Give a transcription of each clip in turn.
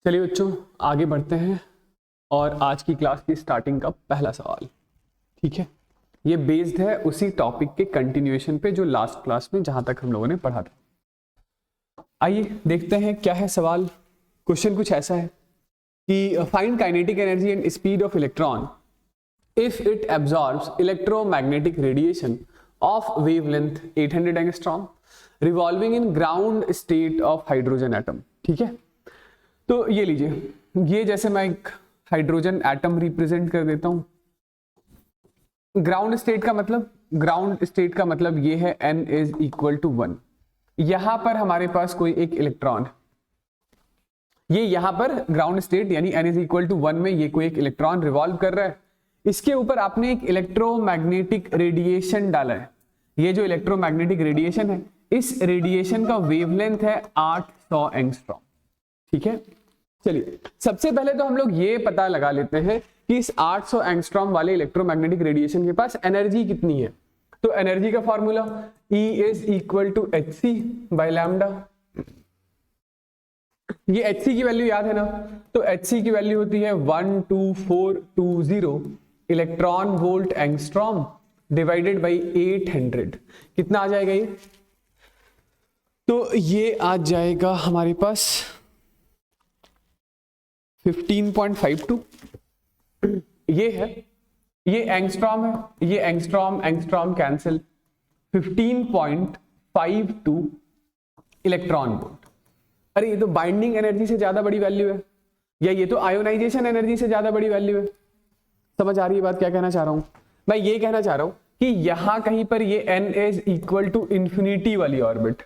चलिए बच्चों आगे बढ़ते हैं और आज की क्लास की स्टार्टिंग का पहला सवाल। ठीक है, ये बेस्ड है उसी टॉपिक के कंटिन्यूएशन पे जो लास्ट क्लास में जहां तक हम लोगों ने पढ़ा था। आइए देखते हैं क्या है सवाल। क्वेश्चन कुछ ऐसा है कि find kinetic energy and speed of electron if it absorbs electromagnetic radiation of wavelength 800 angstrom revolving in ground state of hydrogen atom. ठीक है, तो ये लीजिए, ये जैसे मैं एक हाइड्रोजन एटम रिप्रेजेंट कर देता हूं। ग्राउंड स्टेट का मतलब ये है n इज इक्वल टू 1। यहां पर हमारे पास कोई एक इलेक्ट्रॉन है, ये यहां पर ग्राउंड स्टेट यानी n इज इक्वल टू 1 में ये कोई एक इलेक्ट्रॉन रिवॉल्व कर रहा है। इसके ऊपर आपने एक इलेक्ट्रोमैग्नेटिक रेडिएशन डाला है। ये जो इलेक्ट्रोमैग्नेटिक रेडिएशन है, इस रेडिएशन का वेवलेंथ है 800 एंगस्ट्रॉम। ठीक है, चलिए सबसे पहले तो हम लोग ये पता लगा लेते हैं कि इस 800 एंगस्ट्रॉम वाले इलेक्ट्रोमैग्नेटिक रेडिएशन के पास एनर्जी कितनी है। तो एनर्जी का formula E is equal to hc by lambda. ये hc की वैल्यू याद है ना, तो hc की वैल्यू होती है 12420 electron volt angstrom divided by 800। कितना आ जाएगा ये? तो ये आ जाएगा हमारे पास 15.52। ये है, ये एंगस्ट्रॉम है, ये एंगस्ट्रॉम कैंसिल, 15.52 इलेक्ट्रॉन वोल्ट। अरे ये तो बाइंडिंग एनर्जी से ज्यादा बड़ी वैल्यू है, या ये तो आयोनाइजेशन एनर्जी से ज्यादा बड़ी वैल्यू है। समझ आ रही है बात क्या कहना चाह रहा हूं? मैं ये कहना चाह रहा हूं कि यहां कहीं पर ये n is equal to infinity वाली ऑर्बिट।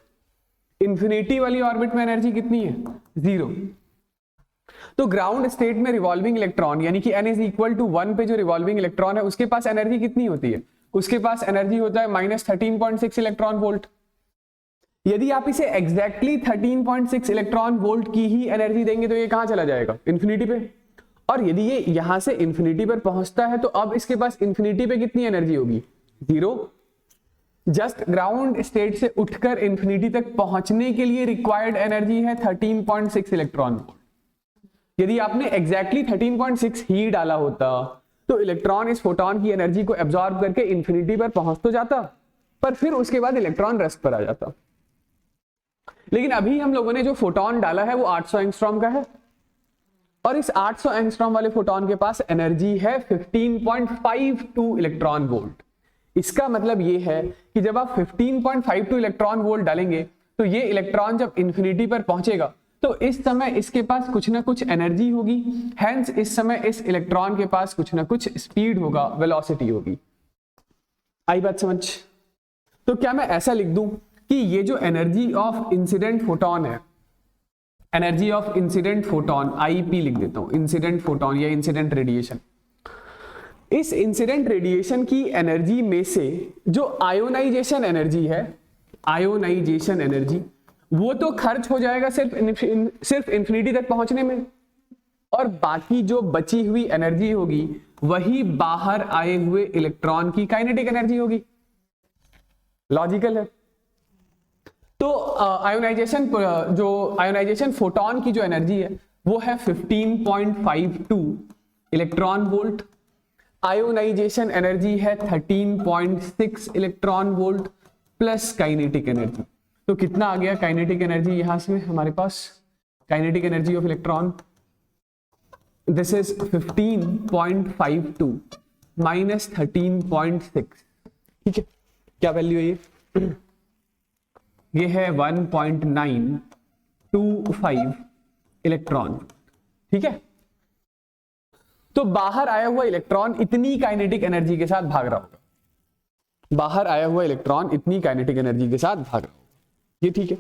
इंफिनिटी वाली ऑर्बिट में एनर्जी कितनी है? 0। तो ग्राउंड स्टेट में रिवॉल्विंग इलेक्ट्रॉन यानी कि n इज इक्वल टू 1 पे जो रिवॉल्विंग इलेक्ट्रॉन है उसके पास एनर्जी कितनी होती है? उसके पास एनर्जी होता है -13.6 इलेक्ट्रॉन वोल्ट। यदि आप इसे एग्जैक्टली 13.6 इलेक्ट्रॉन वोल्ट की ही एनर्जी देंगे तो ये कहां चला जाएगा? इंफिनिटी पे। और यदि ये यहां से इंफिनिटी पर पहुंचता है तो अब इसके पास इंफिनिटी पे कितनी एनर्जी होगी? 0। जस्ट ग्राउंड स्टेट से उठकर इंफिनिटी तक पहुंचने के लिए रिक्वायर्ड एनर्जी है 13.6 इलेक्ट्रॉन वोल्ट। यदि आपने एग्जैक्टली 13.6 ही डाला होता तो इलेक्ट्रॉन इस फोटोन की एनर्जी को एब्जॉर्ब करके इंफिनिटी पर पहुंच तो जाता, पर फिर उसके बाद इलेक्ट्रॉन रेस्ट पर आ जाता। लेकिन अभी हम लोगों ने जो फोटोन डाला है वो 800 एंगस्ट्रॉम का है, और इस 800 एंगस्ट्रॉम वाले फोटोन के पास एनर्जी है 15.52 इलेक्ट्रॉन वोल्ट। इसका मतलब ये है कि जब आप 15.52 इलेक्ट्रॉन वोल्ट डालेंगे तो ये इलेक्ट्रॉन जब इंफिनिटी पर पहुंचेगा तो इस समय इसके पास कुछ ना कुछ एनर्जी होगी, हेंस इस समय इस इलेक्ट्रॉन के पास कुछ ना कुछ स्पीड होगा, वेलोसिटी होगी। आई बात समझ? तो क्या मैं ऐसा लिख दूं कि ये जो एनर्जी ऑफ इंसिडेंट फोटोन है, energy of incident photon IP लिख देता हूं, इंसिडेंट फोटोन या इंसिडेंट रेडिएशन। इस इंसिडेंट रेडिएशन की एनर्जी में से जो आयोनाइजेशन एनर्जी है, आयोनाइजेशन एनर्जी, वो तो खर्च हो जाएगा सिर्फ इंफिनिटी तक पहुंचने में, और बाकी जो बची हुई एनर्जी होगी वही बाहर आए हुए इलेक्ट्रॉन की काइनेटिक एनर्जी होगी। लॉजिकल है। तो आयोनाइजेशन फोटोन की जो एनर्जी है वो है 15.52 इलेक्ट्रॉन वोल्ट। आयोनाइजेशन एनर्जी है 13.6 electron volt plus kinetic energy. तो कितना आ गया काइनेटिक एनर्जी यहां से हमारे पास? Kinetic energy of electron, this is 15.52 minus 13.6। ठीक है, क्या वैल्यू है ये है 1.925 इलेक्ट्रॉन। ठीक है, तो बाहर आया हुआ इलेक्ट्रॉन इतनी काइनेटिक एनर्जी के साथ भाग रहा होगा, बाहर आया हुआ इलेक्ट्रॉन इतनी काइनेटिक एनर्जी के साथ भाग रहा होगा। ये ठीक है।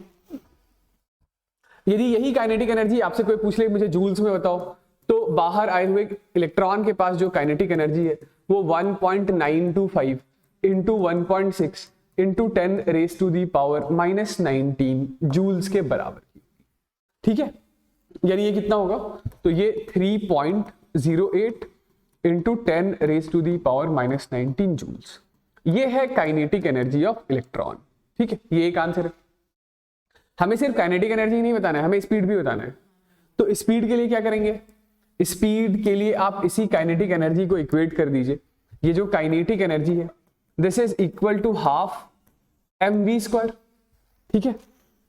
यदि यही काइनेटिक एनर्जी आपसे कोई पूछ ले मुझे जूल्स में बताओ, तो बाहर आए हुए इलेक्ट्रॉन के पास जो काइनेटिक एनर्जी है वो 1.925 into 1.6 into 10 raise to the power -19 joules के बराबर की। ठीक है, यानी ये कितना होगा? तो ये 3.08 into 10 raise to the power -19 joules. ये है काइनेटिक एनर्जी ऑफ इलेक्ट्रॉन। ठीक है, ये एक आंसर है। हमें सिर्फ काइनेटिक एनर्जी नहीं बताना है, हमें स्पीड भी बताना है। तो स्पीड के लिए क्या करेंगे, स्पीड के लिए आप इसी काइनेटिक एनर्जी को इक्वेट कर दीजिए। ये जो काइनेटिक एनर्जी है this is equal to half mv²। ठीक है,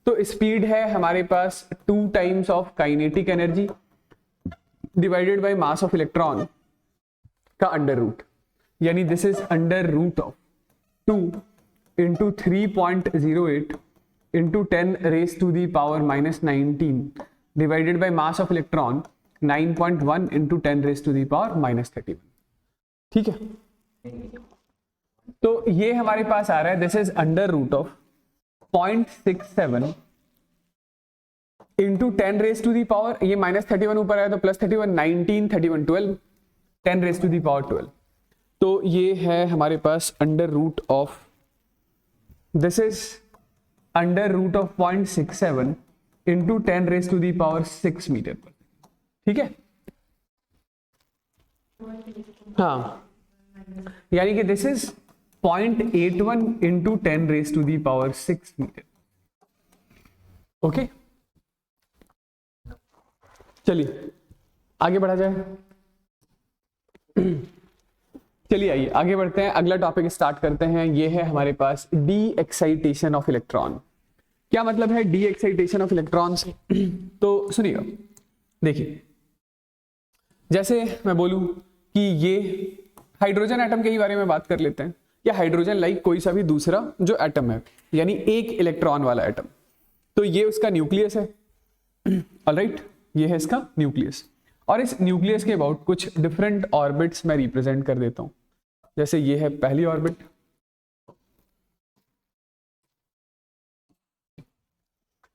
तो स्पीड है हमारे पास 2 times of kinetic energy divided by mass of electron का अंडर रूट, यानी this is under root of 2 into 3.08 into 10 raise to the power -19 divided by mass of electron 9.1 into 10 raise to the power -31। ठीक है, तो ये हमारे पास आ रहा है this is under root of 0.67 into 10 raise to the power, ये -31 ऊपर आया तो +31, 19, 31, 12, 10 रेज टू दी पावर 12। तो ये है हमारे पास under root of, this is under root of 0.67 into 10 raise to the power 6 meter पर। ठीक है, हाँ, यानी कि दिस इज 0.81 into 10 raise to the power 6 meter. Okay, चलिए आगे बढ़ा जाए। चलिए आइए आगे बढ़ते हैं, अगला टॉपिक स्टार्ट करते हैं। ये है हमारे पास डी एक्साइटेशन ऑफ इलेक्ट्रॉन। क्या मतलब है डी एक्साइटेशन ऑफ इलेक्ट्रॉन से? तो सुनिएगा, देखिए जैसे मैं बोलूं कि ये हाइड्रोजन एटम के ही बारे में बात कर लेते हैं, या हाइड्रोजन लाइक कोई सा भी दूसरा जो एटम है, यानी एक इलेक्ट्रॉन वाला एटम। तो ये उसका न्यूक्लियस है, ऑलराइट, ये है इसका न्यूक्लियस, और इस न्यूक्लियस के अबाउट कुछ डिफरेंट ऑर्बिट्स मैं रिप्रेजेंट कर देता हूं। जैसे ये है पहली ऑर्बिट,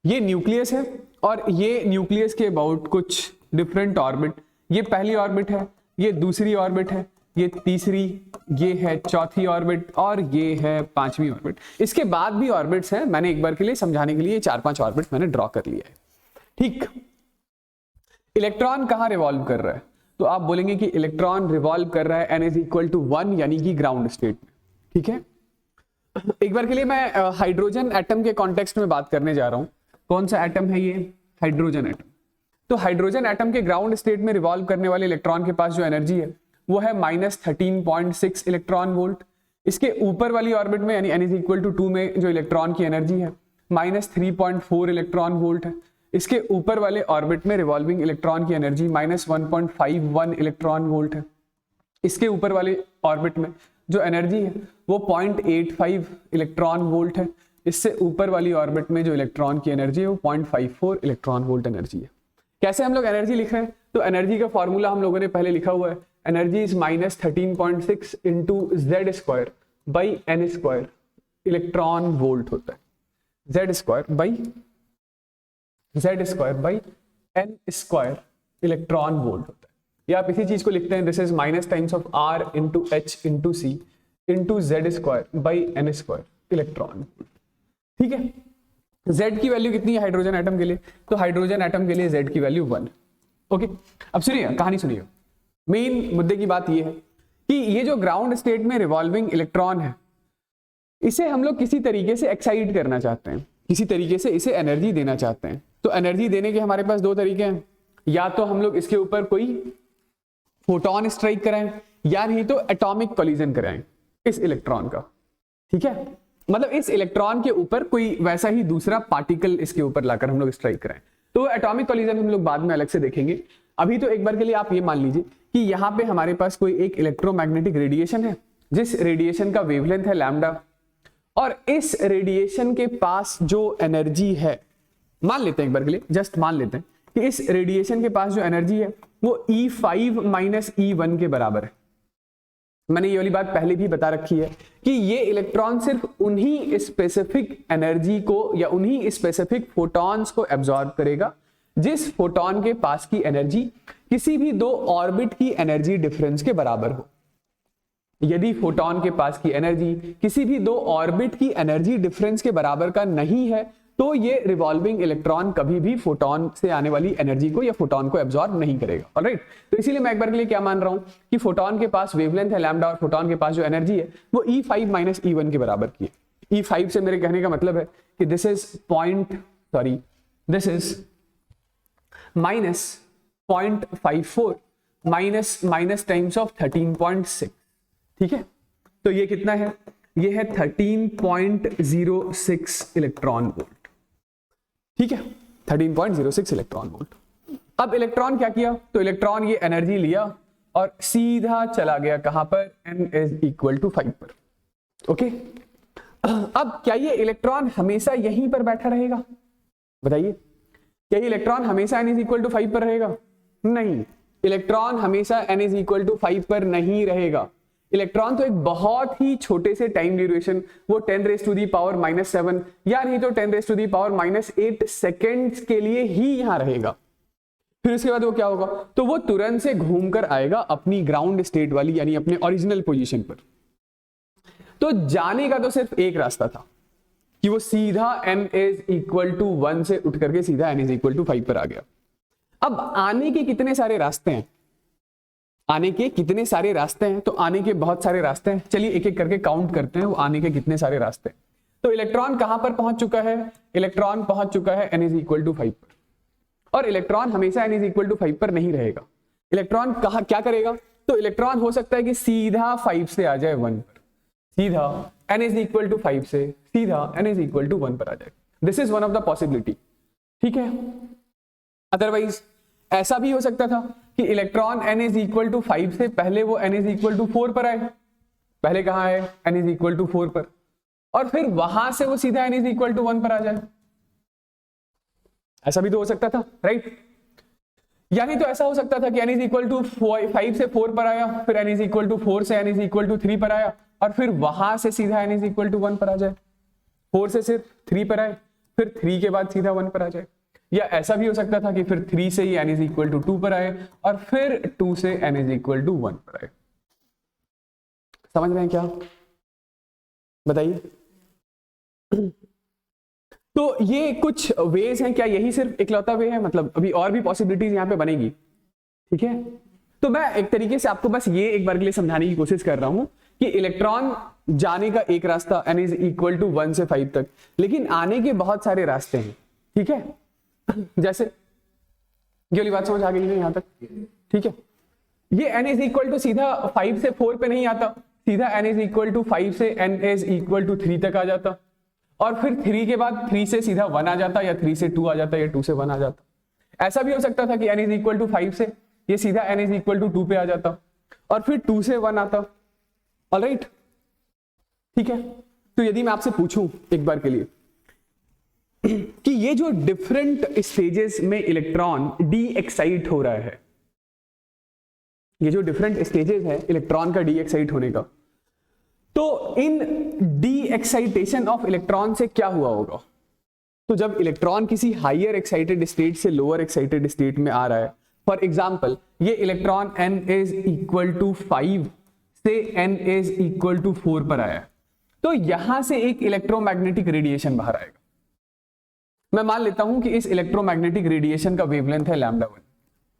ये न्यूक्लियस है, और ये न्यूक्लियस के अबाउट कुछ डिफरेंट ऑर्बिट, ये पहली ऑर्बिट है, ये दूसरी ऑर्बिट है, ये तीसरी, ये है चौथी ऑर्बिट, और ये है पांचवी ऑर्बिट। इसके बाद भी ऑर्बिट्स हैं, मैंने एक बार के लिए समझाने के लिए 4-5 ऑर्बिट मैंने ड्रॉ कर लिया है। ठीक, इलेक्ट्रॉन कहां रिवॉल्व कर रहा है? तो आप बोलेंगे कि इलेक्ट्रॉन रिवॉल्व कर रहा है n इज इक्वल टू 1, यानी कि ग्राउंड स्टेट में। ठीक है, एक बार के लिए मैं हाइड्रोजन एटम के कॉन्टेक्स्ट में बात करने जा रहा हूं। कौन सा एटम है ये? Hydrogen atom. तो हाइड्रोजन एटम के ग्राउंड स्टेट में रिवॉल्व करने वाले इलेक्ट्रॉन के पास जो एनर्जी है वो है -13.6 इलेक्ट्रॉन वोल्ट। इसके ऊपर वाली ऑर्बिट में यानी n इज इक्वल टू 2 में जो इलेक्ट्रॉन की एनर्जी है -3.4 इलेक्ट्रॉन वोल्ट है। इसके ऊपर वाले ऑर्बिट में रिवॉल्विंग इलेक्ट्रॉन की एनर्जी -1.51 इलेक्ट्रॉन वोल्ट है। इसके ऊपर वाले ऑर्बिट में जो एनर्जी है वो 0.85 इलेक्ट्रॉन वोल्ट है। इससे ऊपर वाली ऑर्बिट में जो इलेक्ट्रॉन की एनर्जी है वो 0.54 इलेक्ट्रॉन वोल्ट एनर्जी है। कैसे हम लोग एनर्जी लिख रहे हैं? तो एनर्जी का फॉर्मूला हम लोगों ने पहले लिखा हुआ है, energy is -13.6 into Z² by n² electron volt होता है। Z² by n² electron volt होता है। या आप इसी चीज को लिखते हैं, this is minus times of R into H into C into Z² by n² electron volt. ठीक है, Z की वैल्यू कितनी है हाइड्रोजन एटम के लिए? तो हाइड्रोजन एटम के लिए Z की वैल्यू 1। ओके, अब सुनिए कहानी सुनिए। मेन मुद्दे की बात यह है कि ये जो ग्राउंड स्टेट में रिवॉल्विंग इलेक्ट्रॉन है, इसे हम लोग किसी तरीके से एक्साइट करना चाहते हैं, किसी तरीके से इसे एनर्जी देना चाहते हैं। तो एनर्जी देने के हमारे पास 2 तरीके हैं, या तो हम लोग इसके ऊपर कोई फोटोन स्ट्राइक कराएं, या नहीं तो एटॉमिक कोलिजन कराएं इस इलेक्ट्रॉन का। ठीक है, मतलब इस इलेक्ट्रॉन के ऊपर कोई वैसा ही दूसरा पार्टिकल इसके ऊपर लाकर हम लोग स्ट्राइक कराएं। तो एटॉमिक कोलिजन हम लोग बाद में अलग से देखेंगे। अभी तो एक बार के लिए आप ये मान लीजिए कि यहाँ पे हमारे पास कोई एक इलेक्ट्रोमैग्नेटिक रेडिएशन है, जिस रेडिएशन का वेवलेंथ है लैम्डा, और इस रेडिएशन के पास जो एनर्जी है, मान लेते हैं एक बार के लिए, जस्ट मान लेते हैं कि इस रेडिएशन के पास जो एनर्जी है वो E5 माइनस E1 के बराबर है। मैंने ये वाली बात पहले भी बता रखी है कि ये इलेक्ट्रॉन सिर्फ उन्हीं स्पेसिफिक एनर्जी को या उन्हीं स्पेसिफिक फोटॉन्स को एब्जॉर्ब करेगा जिस फोटॉन के पास की एनर्जी किसी भी 2 ऑर्बिट की एनर्जी डिफरेंस के बराबर हो। यदि फोटॉन के पास की एनर्जी किसी भी 2 ऑर्बिट की एनर्जी डिफरेंस के बराबर का नहीं है, तो ये रिवॉल्विंग इलेक्ट्रॉन कभी भी फोटॉन से आने वाली एनर्जी को या फोटॉन को एब्जॉर्ब नहीं करेगा। ऑलराइट, तो इसीलिए मैं एक बार के लिए क्या मान रहा हूं कि फोटॉन के पास वेवलेंथ है लैम्डा, और फोटॉन के पास जो एनर्जी है वो E5 माइनस E1 के बराबर की है। E5 से मेरे कहने का मतलब है कि दिस इज -0.54 माइनस टाइम्स ऑफ 13.6, ठीक है। तो ये कितना है, ये है 13.06 इलेक्ट्रॉन वोल्ट, ठीक है, 13.06 इलेक्ट्रॉन वोल्ट। अब इलेक्ट्रॉन क्या किया, तो इलेक्ट्रॉन ये एनर्जी लिया और सीधा चला गया कहां पर, n इज इक्वल टू 5 पर, ओके। अब क्या ये इलेक्ट्रॉन हमेशा यहीं पर बैठा रहेगा, बताइए, क्या ये इलेक्ट्रॉन हमेशा n इज इक्वल टू 5 पर रहेगा? नहीं, इलेक्ट्रॉन हमेशा n इज इक्वल टू 5 पर नहीं रहेगा। इलेक्ट्रॉन तो एक बहुत ही छोटे से टाइम ड्यूरेशन, वो 10⁻⁻⁷ या नहीं तो 10⁻⁻8 सेकेंड्स के लिए ही यहां रहेगा। फिर उसके बाद वो क्या होगा, तो वो तुरंत से घूमकर आएगा अपनी ग्राउंड स्टेट वाली यानी अपने ओरिजिनल पोजीशन पर। तो जाने का तो सिर्फ एक रास्ता था कि वो सीधा n इज इक्वल टू 1 से उठ करके सीधा n इज इक्वल टू 5 पर आ गया। अब आने के कितने सारे रास्ते हैं, आने के कितने सारे रास्ते हैं, तो आने के बहुत सारे रास्ते हैं। चलिए एक एक करके काउंट करते हैं वो आने के कितने सारे रास्ते हैं। तो इलेक्ट्रॉन कहां पर पहुंच चुका है, इलेक्ट्रॉन पहुंच चुका है n इज इक्वल टू 5 पर, और इलेक्ट्रॉन हमेशा n इज इक्वल टू 5 पर नहीं रहेगा। इलेक्ट्रॉन कहां क्या करेगा, तो इलेक्ट्रॉन हो सकता है कि सीधा 5 से आ जाए 1 पर, सीधा n इज इक्वल टू 5 से सीधा n इज इक्वल टू 1 पर आ जाए। This is one of the possibility, ठीक है। अदरवाइज ऐसा भी हो सकता था कि electron n is equal to 5 से पहले वो n इज इक्वल टू 4 पर आए, पहले कहां है, n इज इक्वल टू 4 पर, और फिर वहां से वो सीधा n इज इक्वल टू 1 पर आ जाए। ऐसा भी तो हो सकता था, राइट। यानी तो ऐसा हो सकता था कि n इज इक्वल टू 5 से 4 पर आया, फिर n इज इक्वल टू 4 से n इज इक्वल टू 3 पर आया, और फिर वहां से सीधा n इज इक्वल टू 1 पर आ जाए। 4 से सिर्फ 3 पर आए, फिर 3 के बाद सीधा 1 पर आ जाए। या ऐसा भी हो सकता था कि फिर 3 से ही n इज इक्वल टू 2 पर आए, और फिर 2 से n इज इक्वल टू 1 पर आए। समझ रहे हैं क्या, बताइए। तो ये कुछ वेज हैं, क्या यही सिर्फ इकलौता वे है, मतलब अभी और भी पॉसिबिलिटीज यहां पे बनेगी, ठीक है। तो मैं एक तरीके से आपको बस ये एक बार के लिए समझाने की कोशिश कर रहा हूं कि इलेक्ट्रॉन जाने का एक रास्ता n इज इक्वल टू 1 से 5 तक, लेकिन आने के बहुत सारे रास्ते हैं, ठीक है। जैसे ये वाली बात समझ आ गई है यहां तक, ठीक है। ये n इज इक्वल टू सीधा 5 से 4 पे नहीं आता, सीधा n इज इक्वल टू 5 से n इज इक्वल टू 3 तक आ जाता, और फिर 3 के बाद 3 से सीधा 1 आ जाता, या 3 से 2 आ जाता, या 2 से 1 आ जाता। ऐसा भी हो सकता था कि n इज इक्वल टू 5 से ये सीधा n इज इक्वल टू 2 पे आ जाता, और फिर 2 से 1 आता। ऑलराइट, ठीक है। तो यदि मैं आपसे पूछूं एक बार के लिए कि ये जो डिफरेंट स्टेजेस में इलेक्ट्रॉन डी एक्साइट हो रहा है, ये जो डिफरेंट स्टेजेस है इलेक्ट्रॉन का डी एक्साइट होने का, तो इन डी एक्साइटेशन ऑफ इलेक्ट्रॉन से क्या हुआ होगा। तो जब इलेक्ट्रॉन किसी हायर एक्साइटेड स्टेट से लोअर एक्साइटेड स्टेट में आ रहा है, फॉर एग्जाम्पल ये electron n is equal to 5 से n इज इक्वल टू 4 पर आया, तो यहां से एक इलेक्ट्रोमैग्नेटिक रेडिएशन बाहर आएगा। मैं मान लेता हूं कि इस इलेक्ट्रोमैग्नेटिक रेडिएशन का वेवलेंथ है λ1।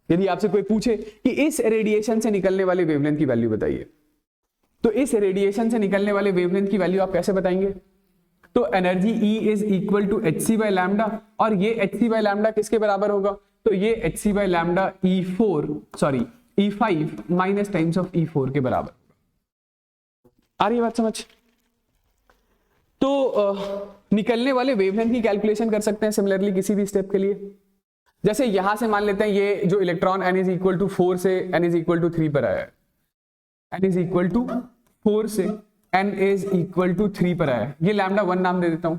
यदि आपसे कोई पूछे कि इस रेडिएशन से निकलने वाले वेवलेंथ की वैल्यू बताइए, तो इस रेडिएशन से निकलने वाले वेवलेंथ की वैल्यू आप कैसे बताएंगे। तो energy E is equal to hc/λ, और ये hc/λ किसके बराबर होगा, तो ये hc/λ E5 minus times of E4 के बराबर होगा। आ रही है बात समझ। तो निकलने वाले वेवलेंथ की कैलकुलेशन कर सकते हैं सिमिलरली किसी भी स्टेप के लिए। जैसे यहां से मान लेते हैं ये जो electron n is equal to 4 से n इज इक्वल टू 3 पर आया है, n इज इक्वल टू 4 से n इज इक्वल टू 3 पर आया है, ये λ1 नाम दे देता हूं।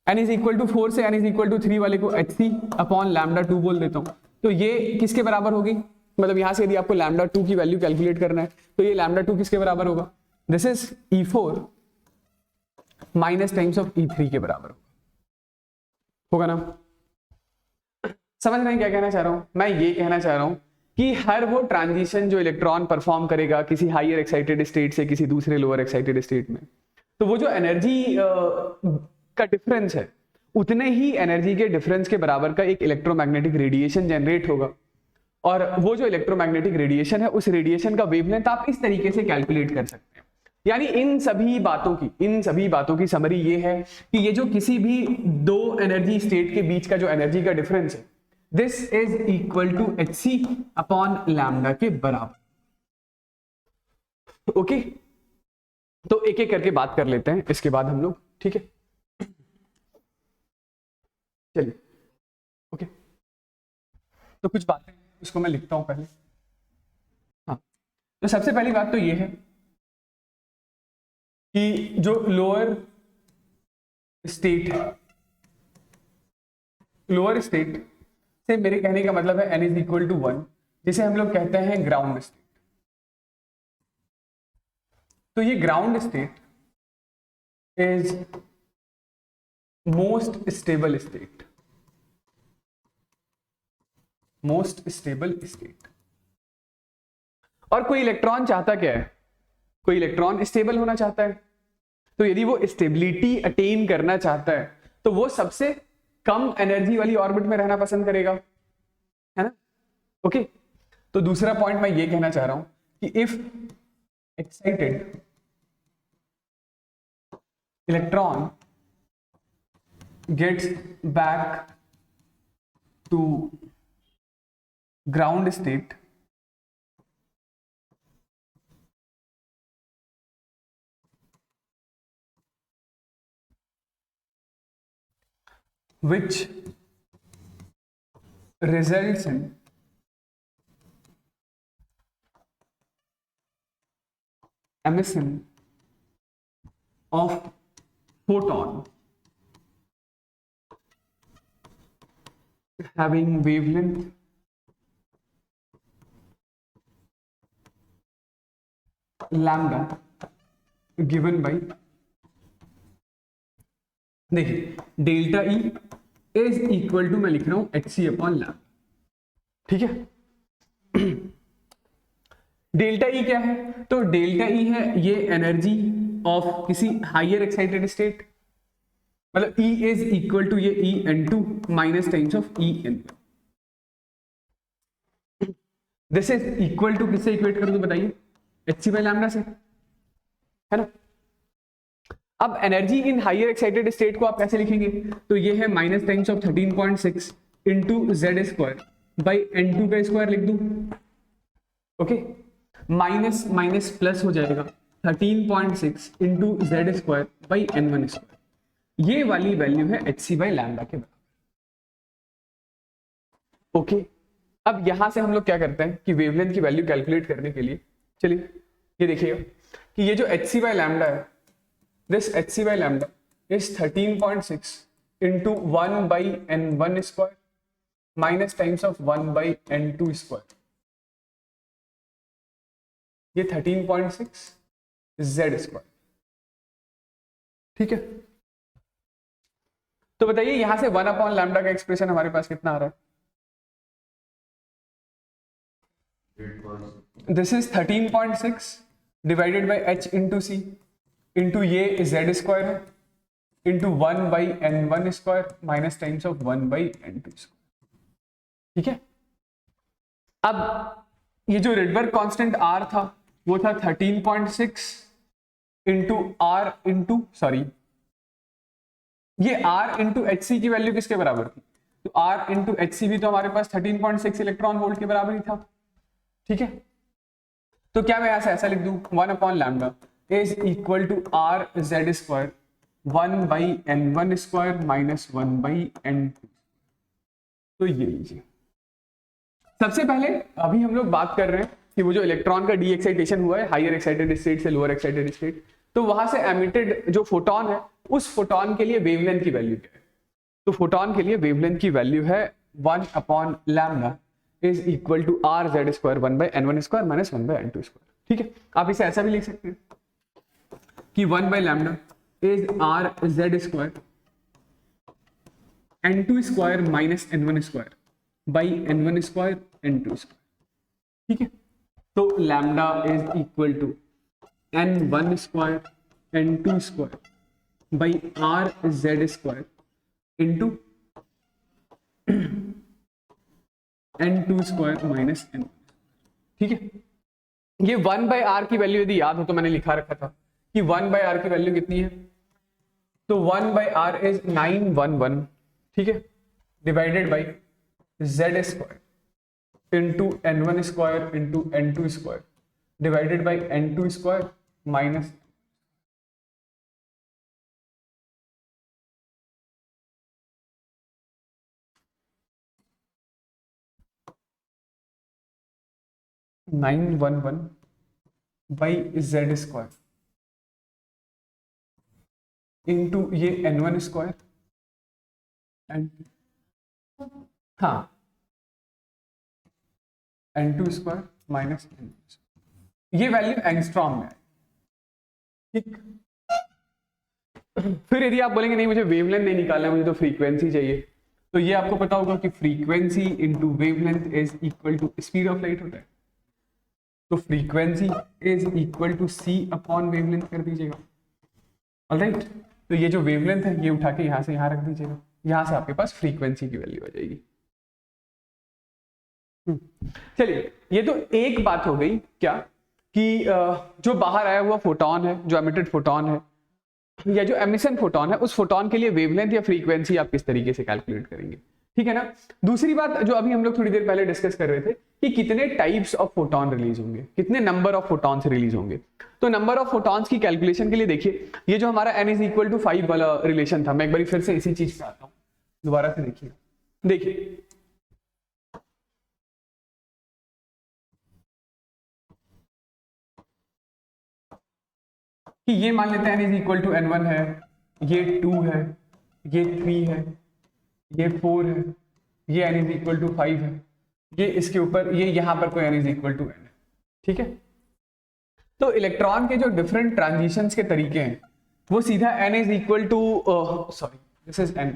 n इज इक्वल टू 4 से n इज इक्वल टू 3 वाले को hc/λ2 बोल देता हूं। तो ये किसके बराबर होगी, मतलब यहां से यदि आपको λ2 की वैल्यू कैलकुलेट करना है तो ये λ2 किसके बराबर होगा, this is E4 minus times of E3 के बराबर होगा ना। समझ रहे हैं क्या कहना चाह रहा हूं मैं, ये कहना चाह रहा हूं कि हर वो ट्रांजिशन जो इलेक्ट्रॉन परफॉर्म करेगा किसी हायर एक्साइटेड स्टेट से किसी दूसरे लोअर एक्साइटेड स्टेट में, तो वो जो एनर्जी का डिफरेंस है उतने ही एनर्जी के डिफरेंस के बराबर का एक इलेक्ट्रोमैग्नेटिक रेडिएशन जनरेट होगा, और वो जो इलेक्ट्रोमैग्नेटिक रेडिएशन है उस रेडिएशन का वेवलेंथ आप इस तरीके से कैलकुलेट कर सकते हैं। यानी इन सभी बातों की समरी ये है कि ये जो किसी भी दो एनर्जी स्टेट के बीच का जो एनर्जी का डिफरेंस है, this is equal to H C upon lambda के बराबर। ओके, तो एक एक करके बात कर लेते हैं इसके बाद हम लोग, ठीक है, चलिए। ओके, तो कुछ बातें इसको मैं लिखता हूं पहले। हाँ, तो सबसे पहली बात तो ये है कि जो लोअर स्टेट है, लोअर स्टेट से मेरे कहने का मतलब है n इज इक्वल टू 1, जिसे हम लोग कहते हैं ग्राउंड स्टेट। तो ये ground state is most stable state, most stable state. और कोई इलेक्ट्रॉन चाहता क्या है, कोई इलेक्ट्रॉन स्टेबल होना चाहता है। तो यदि वो स्टेबिलिटी अटेन करना चाहता है तो वो सबसे कम एनर्जी वाली ऑर्बिट में रहना पसंद करेगा, है ना। ओके, तो दूसरा पॉइंट मैं ये कहना चाह रहा हूं कि if excited electron gets back to ground state, which results in emission of photon having wavelength lambda given by, देखिए delta E is equal to, मैं लिख रहा हूं एच सी अपॉन लैम्डा, ठीक है। डेल्टा ई क्या है, तो डेल्टा ई है ये एनर्जी ऑफ किसी हायर एक्साइटेड स्टेट, मतलब ई इज इक्वल टू ये E N two minus times of E N. This is equal to किससे इक्वेट कर दूं बताइए, एच सी बाई लैम्डा से, है ना। अब energy in higher excited state को आप कैसे लिखेंगे, तो ये है minus times of 13.6 into Z square by N two का स्क्वायर लिख दूं। ओके, माइनस माइनस प्लस हो जाएगा 13.6 into Z square by N one square. ये वाली वैल्यू है एच सी बाई लैम्डा के बराबर। ओके, अब यहां से हम लोग क्या करते हैं कि वेवलेंथ की वैल्यू कैलकुलेट करने के लिए, चलिए ये देखिएगा कि ये जो एच सी बाई लैम्डा है, this hc by lambda is 13.6 into 1 by n1 square minus times of 1 by n2 square। ये 13.6 z स्क्वायर, ठीक है। तो बताइए यहां से 1 अपॉन लैम्डा का एक्सप्रेशन हमारे पास कितना आ रहा है, this is 13.6 divided by h into C into ये जेड स्क्वायर है into 1 by N one square minus times of 1 by N two square, ठीक है। अब ये जो रेडबर्ग कांस्टेंट आर था वो था 13.6 इंटू आर इंटू, सॉरी ये आर इंटू एच सी की वैल्यू किसके बराबर थी, तो आर इंटू एच सी भी तो हमारे पास 13.6 इलेक्ट्रॉन वोल्ट के बराबर ही था, ठीक है। तो क्या मैं ऐसा ऐसा लिख दूं 1 upon lambda is equal to r z square 1 by n1 square minus 1 by n2। तो ये लीजिए, सबसे पहले अभी हम लोग बात कर रहे हैं कि वो जो इलेक्ट्रॉन का डी एक्साइटेशन हुआ है हायर एक्साइटेड स्टेट से लोअर एक्साइटेड स्टेट, तो वहां से एमिटेड जो फोटोन है उस फोटोन के लिए वेवलेंथ की वैल्यू क्या है, तो फोटोन के लिए वेवलेंथ की वैल्यू है 1 upon lambda is equal to R Z square 1 by N one square minus 1 by N two square, ठीक है। आप इसे ऐसा भी लिख सकते हैं कि 1 by lambda is R Z square N two square minus N one square by N one square N two square, ठीक है। तो lambda is equal to N one square N two square by R Z square into N two square minus N, ठीक है। ये 1 by are की value यदि याद हो तो मैंने लिखा रखा था कि 1 बाई आर की वैल्यू कितनी है, तो 1 बाई आर इज 911, ठीक है, divided by Z square into n1 square into n2 square divided by n2 square minus 911 by Z square into ये n1 स्क्वायर एंड हाँ n2 स्क्वायर माइनस ये value angstrom में है, ठीक। फिर यदि आप बोलेंगे नहीं मुझे वेवलेंथ नहीं निकालना है, मुझे तो फ्रीक्वेंसी चाहिए, तो ये आपको पता होगा कि frequency into wavelength is equal to speed of light होता है। तो frequency is equal to c upon wavelength कर दीजिएगा। ऑलराइट, तो ये जो वेवलेंथ है ये उठा के यहां से यहां रख दीजिएगा, यहां से आपके पास फ्रीक्वेंसी की वैल्यू आ जाएगी। चलिए, ये तो एक बात हो गई क्या कि जो बाहर आया हुआ फोटोन है, जो एमिटेड फोटोन है या जो एमिशन फोटोन है, उस फोटोन के लिए वेवलेंथ या फ्रीक्वेंसी आप किस तरीके से कैलकुलेट करेंगे, ठीक है ना। दूसरी बात जो अभी हम लोग थोड़ी देर पहले डिस्कस कर रहे थे कि कितने टाइप्स ऑफ फोटोन रिलीज होंगे, कितने नंबर ऑफ फोटॉन्स रिलीज होंगे। तो नंबर ऑफ फोटॉन्स की कैलकुलेशन के लिए देखिए, ये जो हमारा n इज इक्वल टू 5 वाला रिलेशन था, मैं एक बार फिर से इसी चीज पे आता हूं, दोबारा से देखिए कि ये मान लेते हैं n is equal to n1 है, ये 2 है, ये 3 है, ये 4 है, ये n इज इक्वल टू 5 है, ये इसके ऊपर ये यहां पर कोई n is equal to n है, ठीक है। तो इलेक्ट्रॉन के जो डिफरेंट ट्रांजिशंस के तरीके हैं वो सीधा n is equal to sorry this is n,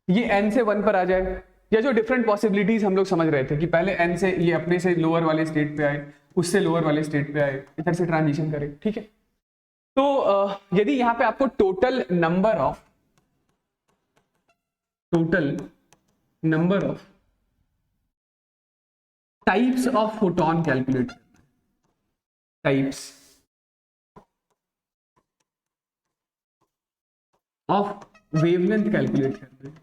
ये n से 1 पर आ जाए, या जो डिफरेंट पॉसिबिलिटीज हम लोग समझ रहे थे कि पहले n से ये अपने से लोअर वाले स्टेट पे आए, उससे लोअर वाले स्टेट पे आए, इधर से ट्रांजिशन करे, ठीक है। तो यदि यहां पे आपको total number of types of photon calculate करना है, टाइप्स ऑफ वेवलेंथ कैलकुलेट करना है,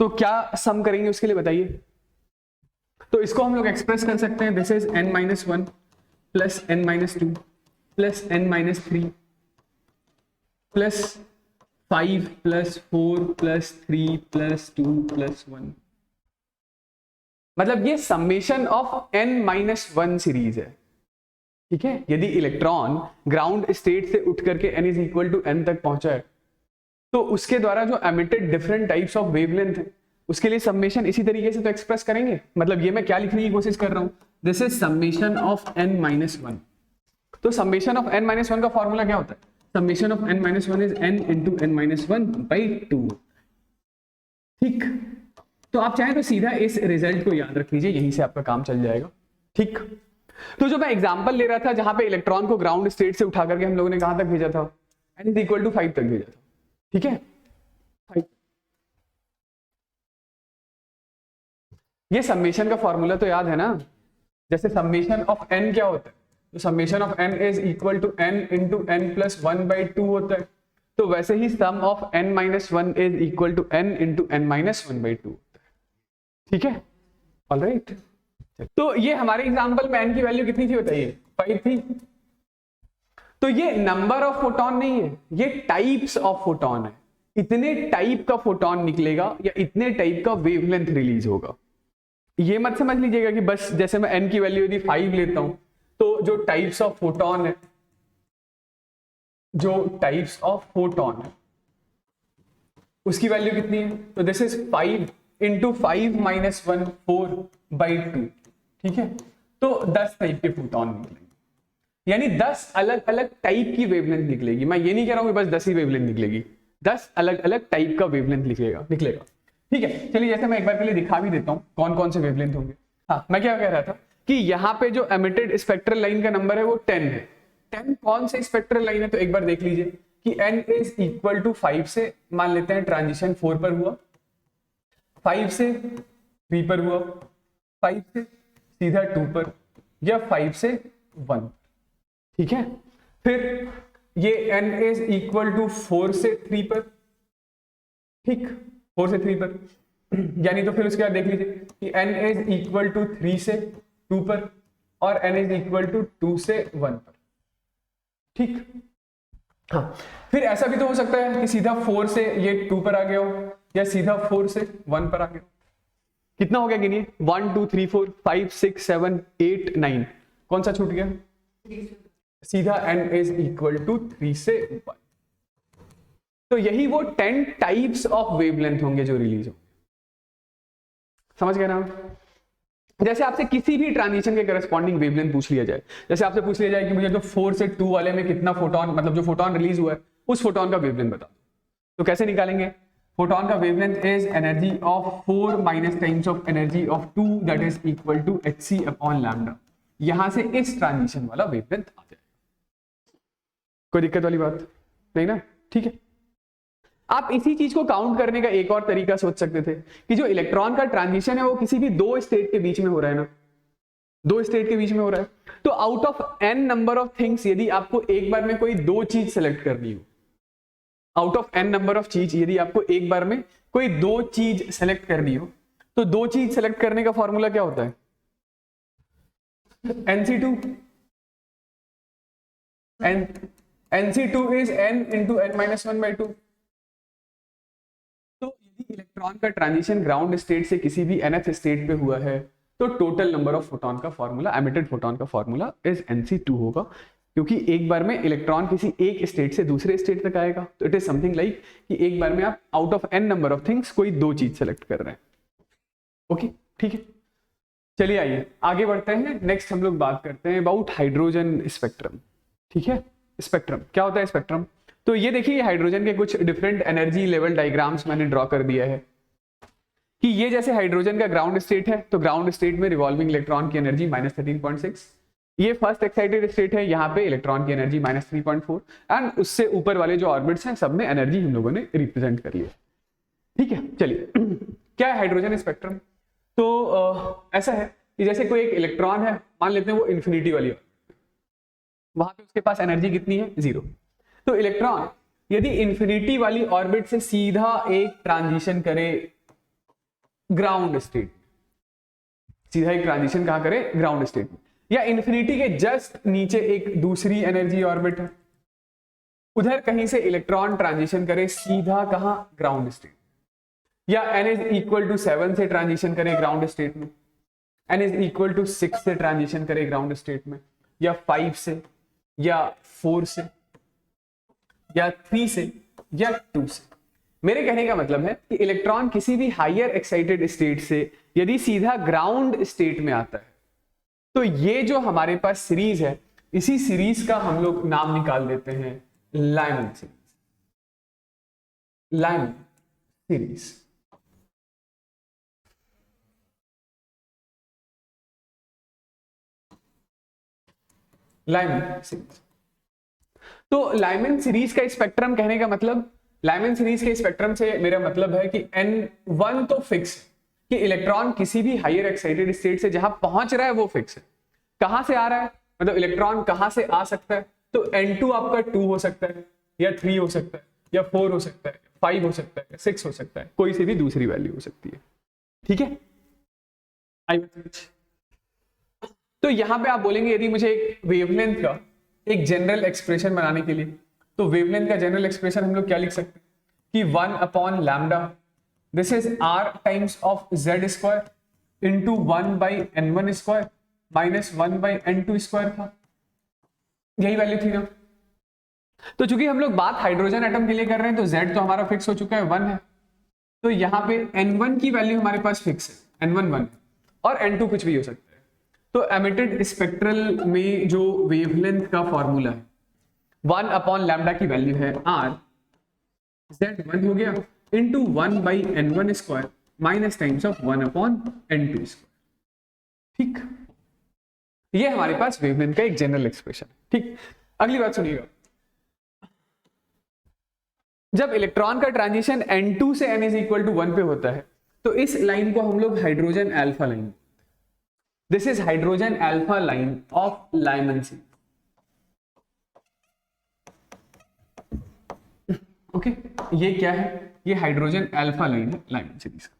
तो क्या सम करेंगे उसके लिए बताइए। तो इसको हम लोग एक्सप्रेस कर सकते हैं, this is n-1 plus n-2 plus n-3 plus 5 plus 4 plus 3 plus 2 plus 1, मतलब ये समेशन ऑफ n-1 सीरीज है, ठीक है। यदि इलेक्ट्रॉन ग्राउंड स्टेट से उठ करके n is equal to n तक पहुंचा है, तो उसके द्वारा जो emitted different types of wavelength है उसके लिए समेशन इसी तरीके से तो एक्सप्रेस करेंगे। मतलब ये मैं क्या लिखने की कोशिश कर रहा हूं, this is summation of n-1। तो समेशन ऑफ n-1 का फॉर्मूला क्या होता है, summation of n-1 is n into n-1 by 2, ठीक। तो आप चाहें तो सीधा इस रिजल्ट को याद रख लीजिए, यहीं से आपका काम चल जाएगा, ठीक। तो जो मैं एग्जांपल ले रहा था जहां पे इलेक्ट्रॉन को ग्राउंड स्टेट से उठा करके हम लोगों ने कहां तक भेजा था, n इज इक्वल टू 5 तक भेजा था, ठीक है। 5 ये समेशन का फॉर्मूला तो याद है ना, जैसे समेशन ऑफ n क्या होता है, तो summation of n is equal to n into n plus 1 by 2 होता है, तो वैसे ही sum of n-1 is equal to n into n-1 by 2 होता है, ठीक है। ऑलराइट, तो ये हमारे एग्जांपल में n की वैल्यू कितनी थी बताइए, 5 थी। तो ये नंबर ऑफ फोटोन नहीं है, ये टाइप्स ऑफ फोटोन है, इतने टाइप का फोटोन निकलेगा या इतने टाइप का वेवलेंथ रिलीज होगा। ये मत समझ लीजिएगा कि बस जैसे मैं n की वैल्यू यदि 5 लेता हूं तो जो टाइप्स ऑफ फोटोन है, जो टाइप्स ऑफ फोटोन है उसकी वैल्यू कितनी है, तो this is 5 into 5 minus 1 4 by 2, ठीक है। तो 10 टाइप के फोटोन निकलेंगे, यानी 10 अलग अलग टाइप की वेवलेंथ निकलेगी। मैं ये नहीं कह रहा हूं कि बस 10 ही वेवलेंथ निकलेगी, 10 अलग अलग टाइप का वेवलेंथ निकलेगा, ठीक है। चलिए जैसे मैं एक बार पहले दिखा भी देता हूं कौन कौन से वेवलेंथ होंगे। हाँ, मैं क्या कह रहा था कि यहाँ पे जो एमिटेड स्पेक्ट्रल लाइन का नंबर है वो 10 है। 10 कौन से स्पेक्ट्रल लाइन है, तो एक बार देख लीजिए कि n इज इक्वल टू 5 से मान लेते हैं ट्रांजिशन 4 पर हुआ, 5 से 3 पर हुआ, 5 से सीधा 2 पर, या 5 से 1, ठीक है। फिर ये n इज इक्वल टू 4 से 3 पर, ठीक। 4 से 3 पर, यानी तो फिर उसके बाद देख लीजिए कि n इज इक्वल टू 3 से 2 पर और n इज इक्वल टू 2 से 1 पर। ठीक, हाँ, फिर ऐसा भी तो हो सकता है कि सीधा 4 से ये 2 पर आ गया हो या सीधा 4 से 1 पर आ गया हो। कितना हो गया गिनिए, 1 2 3 4 5 6 7 8 9, कौन सा छूट गया? सीधा n इज इक्वल टू 3 से 1। तो यही वो 10 टाइप्स ऑफ वेवलेंथ होंगे जो रिलीज होंगे। समझ गए ना? जैसे आपसे किसी भी ट्रांजिशन के करस्पॉन्डिंग वेवलेंथ पूछ लिया जाए, जैसे आपसे पूछ लिया जाए कि मुझे तो 4 से 2 वाले में कितना फोटोन, मतलब जो फोटोन रिलीज हुआ है उस फोटोन का वेवलेंथ बता दो, तो कैसे निकालेंगे? फोटोन का wavelength is energy of 4 minus times of energy of 2 that is equal to hc upon lambda. यहां से इस ट्रांजिशन वाला वेवलेंथ आ जाएगा। कोई दिक्कत वाली बात नहीं ना? ठीक है। आप इसी चीज को काउंट करने का एक और तरीका सोच सकते थे कि जो इलेक्ट्रॉन का ट्रांजिशन है वो किसी भी दो स्टेट के बीच में हो रहा है ना, दो स्टेट के बीच में हो रहा है, तो out of n number of things यदि आपको एक बार में कोई दो चीज सेलेक्ट करनी हो, out of n number of चीज यदि आपको एक बार में कोई दो चीज सेलेक्ट करनी हो, तो दो चीज सेलेक्ट करने का फॉर्मूला क्या होता है? nc2 nc2 is n into n minus 1/2। तो यदि इलेक्ट्रॉन का ट्रांजिशन ग्राउंड स्टेट से किसी भी nth स्टेट पे हुआ है तो टोटल नंबर ऑफ फोटोन का फॉर्मूला, एमिटेड फोटोन का फॉर्मूला इज nc2 होगा, क्योंकि एक बार में इलेक्ट्रॉन किसी एक स्टेट से दूसरे स्टेट तक आएगा। तो इट इज समथिंग लाइक कि एक बार में आप out of n number of things कोई दो चीज सेलेक्ट कर रहे हैं। ओके, ठीक है। चलिए आइए आगे बढ़ते हैं। नेक्स्ट हम लोग बात करते हैं अबाउट हाइड्रोजन स्पेक्ट्रम। ठीक है, स्पेक्ट्रम क्या होता है? स्पेक्ट्रम, तो ये देखिए हाइड्रोजन के कुछ डिफरेंट एनर्जी लेवल डायग्राम्स मैंने ड्रॉ कर दिया है कि ये जैसे हाइड्रोजन का ग्राउंड स्टेट है, तो ग्राउंड स्टेट में रिवॉल्विंग इलेक्ट्रॉन की एनर्जी -13.6। ये फर्स्ट एक्साइटेड स्टेट है, यहाँ पे इलेक्ट्रॉन की एनर्जी -3.4 एंड उससे ऊपर वाले जो ऑर्बिट्स हैं सब में एनर्जी हम लोगों ने रिप्रेजेंट कर लिया। ठीक है, चलिए क्या है हाइड्रोजन स्पेक्ट्रम? तो ऐसा है कि जैसे कोई एक इलेक्ट्रॉन है, मान लेते हैं वो इन्फिनिटी वाली, वहां पे उसके पास एनर्जी कितनी है? 0। तो इलेक्ट्रॉन यदि इन्फिनिटी वाली ऑर्बिट से सीधा एक ट्रांजिशन करे ग्राउंड स्टेट, सीधा एक ट्रांजिशन कहां करे? ग्राउंड स्टेट में, या इन्फिनिटी के जस्ट नीचे एक दूसरी एनर्जी ऑर्बिट है, उधर कहीं से इलेक्ट्रॉन ट्रांजिशन करे सीधा कहां? ग्राउंड स्टेट, या n इज इक्वल टू 7 से ट्रांजिशन करे ग्राउंड स्टेट में, n इज इक्वल टू 6 से ट्रांजिशन करे ग्राउंड स्टेट में, या 5 से, या 4 से, या 3 से, या 2 से। मेरे कहने का मतलब है कि इलेक्ट्रॉन किसी भी हायर एक्साइटेड स्टेट से यदि सीधा ग्राउंड स्टेट में आता है, तो ये जो हमारे पास सीरीज है, इसी सीरीज का हम लोग नाम निकाल देते हैं Lyman series. Lyman series, Lyman series. तो लाइमन सीरीज का स्पेक्ट्रम कहने का मतलब, लाइमन सीरीज के स्पेक्ट्रम से मेरा मतलब है कि n1 तो फिक्स है कि इलेक्ट्रॉन किसी भी हायर एक्साइटेड स्टेट से जहां पहुंच रहा है वो फिक्स है। कहां से आ रहा है, मतलब इलेक्ट्रॉन कहां से आ सकता है? तो n2 आपका 2 हो सकता है, या 3 हो सकता है, या 4 हो सकता है, 5 हो सकता है, 6 हो सकता है, कोई से भी दूसरी वैल्यू हो सकती है। ठीक है, तो यहां पे आप बोलेंगे यदि मुझे एक वेवलेंथ का एक जनरल एक्सप्रेशन बनाने के लिए, तो वेवलेंथ का जनरल एक्सप्रेशन हम लोग क्या लिख सकते हैं कि 1 upon lambda, this is r times of z square into 1 by n1 square minus 1 by n2 square था। यही वैल्यू थी ना? तो चूंकि हम लोग बात हाइड्रोजन एटम के लिए कर रहे हैं तो z तो हमारा फिक्स हो चुका है, 1 है, तो यहाँ पे n1 की वैल्यू हमारे पास फिक्स है, n1 1 और n2 कुछ भी हो सकता है। तो एमिटेड स्पेक्ट्रल में जो वेवलेंथ का फॉर्मूला है 1 अपॉन लैम्डा की वैल्यू है r, z1 हो गया into 1 by n1 square minus times of 1 upon n2 square. ठीक, ये हमारे पास वेवलेंथ का एक जनरल एक्सप्रेशन है। ठीक, अगली बात सुनिएगा, जब इलेक्ट्रॉन का ट्रांजिशन n2 से n इज इक्वल टू 1 पे होता है तो इस लाइन को हम लोग hydrogen alpha line, this is hydrogen alpha line of Lyman series. Okay, ये क्या है? ये हाइड्रोजन अल्फा लाइन है लाइमन सीरीज का।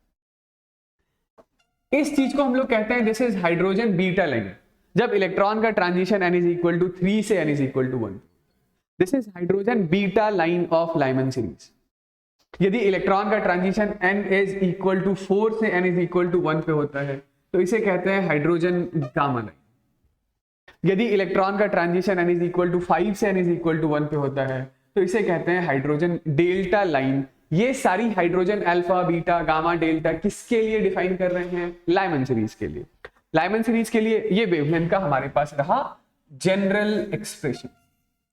इस चीज को हम लोग कहते हैं this is hydrogen beta line. जब इलेक्ट्रॉन का transition n is equal to 3 से n is equal to 1, this is hydrogen beta line of Lyman series. यदि इलेक्ट्रॉन का transition n is equal to 4 से n इज इक्वल टू 1 पे होता है तो इसे कहते हैं हाइड्रोजन गामा लाइन। यदि इलेक्ट्रॉन का transition n is equal to 5 से n इज इक्वल टू 1 पे होता है तो इसे कहते हैं हाइड्रोजन डेल्टा लाइन। ये सारी hydrogen alpha beta gamma delta किसके लिए डिफाइन कर रहे हैं? लाइमन सीरीज के लिए। लाइमन सीरीज के लिए ये वेवलेंथ का हमारे पास रहा जनरल एक्सप्रेशन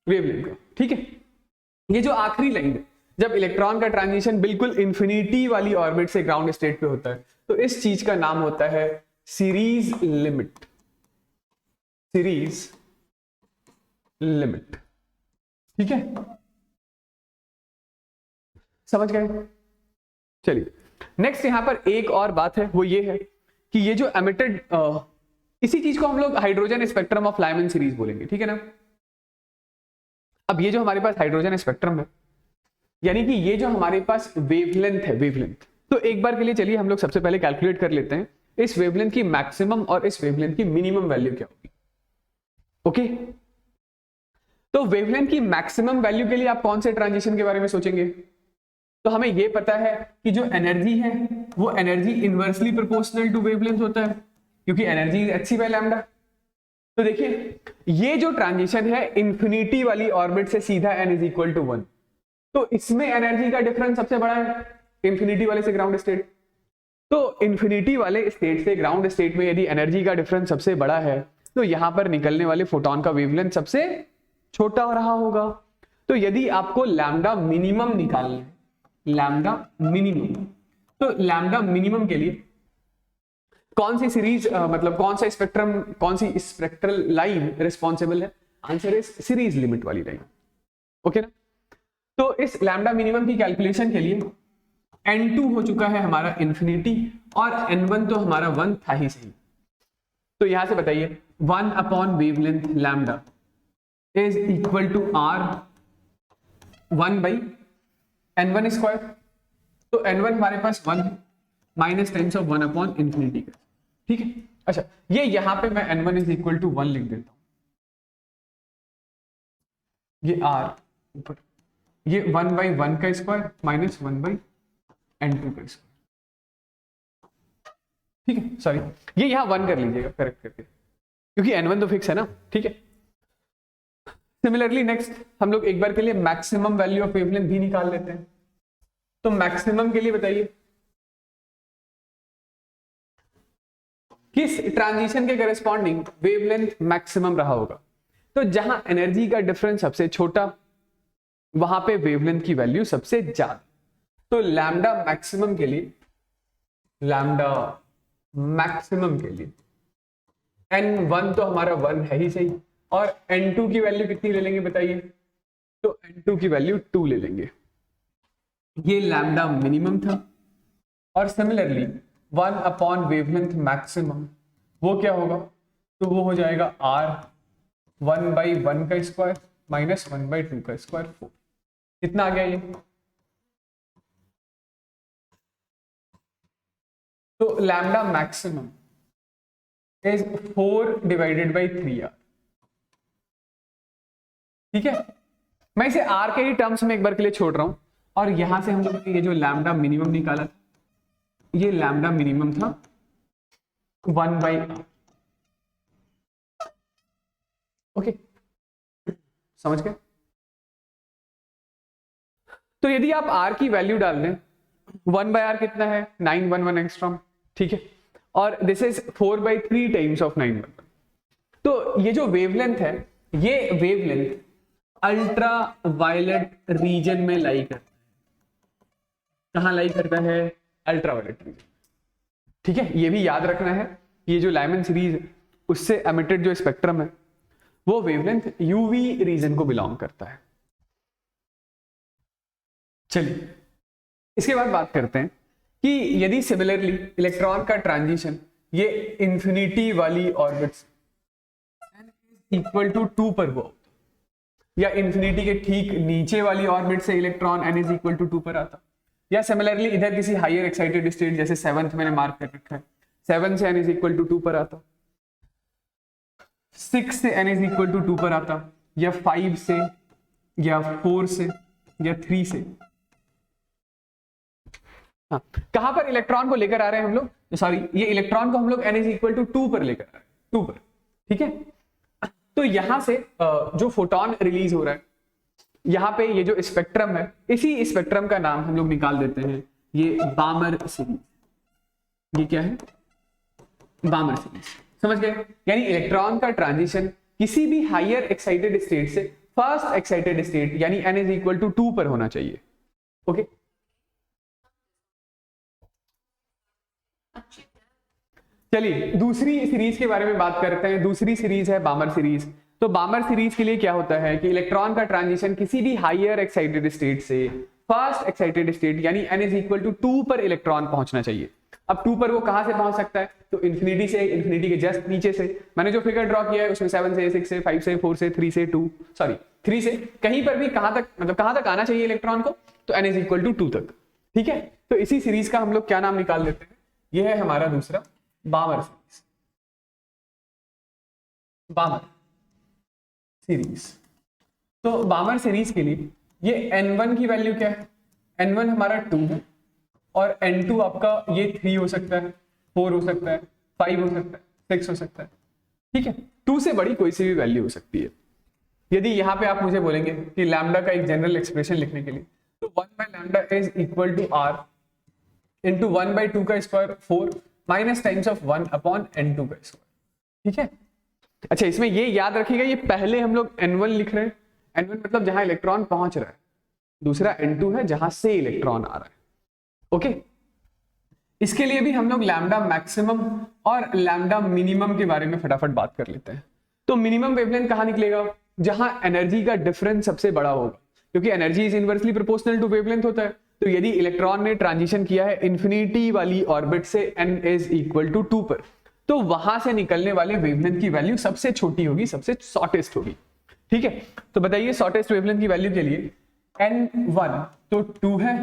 वेवलेंथ का, ठीक है। ये जो आखिरी लाइन है, जब इलेक्ट्रॉन का ट्रांजिशन बिल्कुल इंफिनिटी वाली ऑर्बिट से ग्राउंड स्टेट पे होता है तो इस चीज का नाम होता है सीरीज लिमिट। सीरीज लिमिट, ठीक है, समझ गए? चलिए नेक्स्ट यहां पर एक और बात है, वो ये है कि ये जो एमिटेड इसी चीज को हम लोग hydrogen spectrum of Lyman series बोलेंगे, ठीक है ना। अब ये जो हमारे पास हाइड्रोजन स्पेक्ट्रम है, यानी कि ये जो हमारे पास वेवलेंथ है, वेवलेंथ, तो एक बार के लिए चलिए हम लोग सबसे पहले कैलकुलेट कर लेते हैं इस वेवलेंथ की मैक्सिमम और इस वेवलेंथ की मिनिमम वैल्यू क्या होगी। ओके, तो वेवलेंथ की मैक्सिमम वैल्यू के लिए आप कौन से ट्रांजिशन के बारे में सोचेंगे? तो हमें यह पता है कि जो एनर्जी है वो energy inversely proportional to wavelength होता है, क्योंकि एनर्जी hc बाय लैम्डा। तो देखिए ये जो ट्रांजिशन है इंफिनिटी वाली ऑर्बिट से सीधा n इज इक्वल टू 1, तो इसमें एनर्जी का डिफरेंस सबसे बड़ा है इंफिनिटी वाले से ग्राउंड स्टेट। तो इंफिनिटी वाले स्टेट से ग्राउंड स्टेट में यदि एनर्जी का डिफरेंस सबसे बड़ा है तो यहां पर निकलने वाले फोटोन का वेवलेंथ सबसे छोटा रहा होगा। तो यदि आपको लैम्डा मिनिमम निकालना है, लैम्डा मिनिमम, तो लैम्डा मिनिमम के लिए कौन सी सीरीज मतलब कौन सा स्पेक्ट्रम, कौन सी स्पेक्ट्रल लाइन रिस्पॉन्सिबल है? आंसर इज सीरीज लिमिट वाली लाइन। ओके ना। तो इस लैम्डा मिनिमम की कैलकुलेशन के लिए n2 हो चुका है हमारा इंफिनिटी और n1 तो हमारा 1 था ही सही। तो यहां से बताइए 1 upon wavelength lambda is equal to r 1 by n1 square. तो n1 हमारे पास 1 है minus tens of 1 upon infinity का, ठीक है। अच्छा ये यहां पे मैं n1 इज इक्वल टू 1 लिख देता हूं, ये r ऊपर, ये 1 बाई 1 का स्क्वायर माइनस 1 बाई n2 का स्क्वायर, ठीक है। सॉरी ये यहां 1 कर लीजिएगा करेक्ट करके, क्योंकि n1 तो फिक्स है ना, ठीक है। सिमिलरली नेक्स्ट हम लोग एक बार के लिए मैक्सिमम वैल्यू ऑफ वेवलेंथ भी निकाल लेते हैं। तो मैक्सिमम के लिए बताइए किस ट्रांजिशन के करेस्पॉन्डिंग वेवलेंथ मैक्सिमम रहा होगा? तो जहां एनर्जी का डिफरेंस सबसे छोटा वहां पे वेवलेंथ की वैल्यू सबसे ज्यादा। तो लैम्डा मैक्सिमम के लिए, लैम्डा मैक्सिमम के लिए n1 तो हमारा 1 है ही सही, और n2 की वैल्यू कितनी ले लेंगे बताइए? तो n2 की वैल्यू 2 ले लेंगे। ये लैम्डा मिनिमम था। और सिमिलरली 1 अपॉन वेवलेंथ मैक्सिमम वो क्या होगा? तो वो हो जाएगा r 1 बाई 1 का स्क्वायर माइनस 1 बाई 2 का स्क्वायर 4। कितना आ गया ये? तो lambda maximum is 4 divided by 3r, ठीक है। मैं इसे r के ही टर्म्स में एक बार के लिए छोड़ रहा हूं, और यहां से हम लोग ने ये जो लैम्डा मिनिमम निकाला था, ये लैम्डा मिनिमम था 1 बाई r। ओके समझ गए? तो यदि आप r की वैल्यू डाल दें, 1 बाई r कितना है? 911 एंगस्ट्रॉम, ठीक है। और this is 4 by 3 times of 911। तो ये जो वेवलेंथ है, ये वेवलेंथ अल्ट्रा वायलेट रीजन में लाई करता है। कहां लाई करता है? अल्ट्रा वायलेट रीजन, ठीक है। ये भी याद रखना है, ये जो लाइमन सीरीज उससे एमिटेड जो स्पेक्ट्रम है वो वेवलेंथ यूवी रीजन को बिलोंग करता है। चलिए इसके बाद बात करते हैं कि यदि सिमिलरली इलेक्ट्रॉन का ट्रांजिशन ये इंफिनिटी वाली ऑर्बिट्स इक्वल टू 2 पर हुआ, या इंफिनिटी के ठीक नीचे वाली ऑर्बिट से electron n is equal to 2 पर आता, या सिमिलरली इधर किसी हायर एक्साइटेड स्टेट जैसे 7th मैंने मार्क कर रखा है, 7 से n इज इक्वल टू 2 पर आता, 6 से n इज इक्वल टू 2 पर आता, या 5 से, या 4 से, या 3 से। हाँ, कहां पर इलेक्ट्रॉन को लेकर आ रहे हैं हम लोग, सॉरी ये इलेक्ट्रॉन को हम लोग n इज इक्वल टू 2 पर लेकर आ रहे हैं, 2 पर, ठीक है। तो यहां से जो फोटोन रिलीज हो रहा है, यहां पे ये जो स्पेक्ट्रम है, इसी स्पेक्ट्रम का नाम हम लोग निकाल देते हैं, ये बामर सीरीज। ये क्या है, बामर सीरीज, समझ गए। यानी इलेक्ट्रॉन का ट्रांजिशन किसी भी हायर एक्साइटेड स्टेट से फर्स्ट एक्साइटेड स्टेट यानी n इज इक्वल टू 2 पर होना चाहिए। ओके, चलिए दूसरी सीरीज के बारे में बात करते हैं। दूसरी सीरीज है बामर सीरीज। तो बामर सीरीज के लिए क्या होता है कि इलेक्ट्रॉन का ट्रांजिशन किसी भी हायर एक्साइटेड स्टेट से फर्स्ट एक्साइटेड स्टेट यानी n इज इक्वल टू 2 पर इलेक्ट्रॉन पहुंचना चाहिए। अब 2 पर वो कहां से पहुंच सकता है, तो इन्फिनिटी से, इन्फिनिटी के जस्ट नीचे से। मैंने जो फिगर ड्रॉ किया है उसमें 7 से, 6 से, 5 से, 4 से, 3 से, 2 सॉरी 3 से, कहीं पर भी कहां तक, मतलब कहां तक आना चाहिए इलेक्ट्रॉन को, तो n इज इक्वल टू 2 तक, ठीक है। तो इसी सीरीज का हम लोग क्या नाम निकाल देते हैं, यह है हमारा दूसरा बामर सीरीज। बामर सीरीज, तो बामर सीरीज के लिए ये n1 की वैल्यू क्या है, n1 हमारा 2 है, और n2 आपका ये 3 हो सकता है, 4 हो सकता है, 5 हो सकता है, 6 हो सकता है, ठीक है। 2 से बड़ी कोई सी भी वैल्यू हो सकती है। यदि यहाँ पे आप मुझे बोलेंगे कि लैम्डा का एक जनरल एक्सप्रेशन लिखने के लिए, तो 1/λ is equal to r into 1/2 का square 4 minus times of 1/n2 का स्क्वायर, ठीक है। अच्छा, इसमें ये याद रखिएगा, ये पहले हम लोग n1 लिख रहे हैं, n1 मतलब जहां इलेक्ट्रॉन पहुंच रहा है, दूसरा n2 है जहां से इलेक्ट्रॉन आ रहा है, ओके। इसके लिए भी हम लोग लैम्डा मैक्सिमम और लैम्डा मिनिमम के बारे में फटाफट बात कर लेते हैं। तो मिनिमम वेवलेंथ कहां निकलेगा, जहां एनर्जी का डिफरेंस सबसे बड़ा होगा, क्योंकि energy is inversely proportional to wavelength होता है। तो यदि इलेक्ट्रॉन ने ट्रांजिशन किया है इन्फिनिटी वाली ऑर्बिट से n इज इक्वल टू 2 पर, तो वहां से निकलने वाले वेवलेंथ की वैल्यू सबसे छोटी होगी, सबसे शॉर्टेस्ट होगी, ठीक है। तो बताइए शॉर्टेस्ट वेवलेंथ की वैल्यू के लिए n1 तो 2 है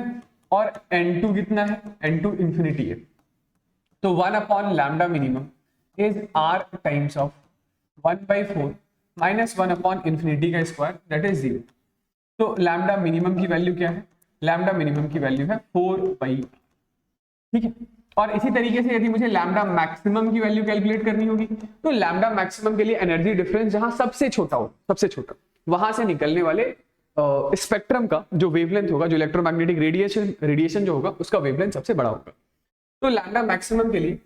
और n2 कितना है, n2 इंफिनिटी है, तो 1/λ minimum is r times of 1/4 minus one by infinity का स्क्वायर दैट इज 0। तो लैम्डा मिनिमम की वैल्यू क्या है, लैम्डा मिनिमम की वैल्यू है 4/r, ठीक है। और इसी तरीके से यदि मुझे लैम्डा मैक्सिमम की वैल्यू कैलकुलेट करनी होगी, तो लैम्डा मैक्सिमम के लिए एनर्जी डिफरेंस जहां सबसे छोटा हो, सबसे छोटा, वहां से निकलने वाले स्पेक्ट्रम का जो वेवलेंथ होगा, जो इलेक्ट्रोमैग्नेटिक रेडिएशन जो होगा, उसका वेवलेंथ सबसे बड़ा होगा। तो लैम्डा मैक्सिमम के लिए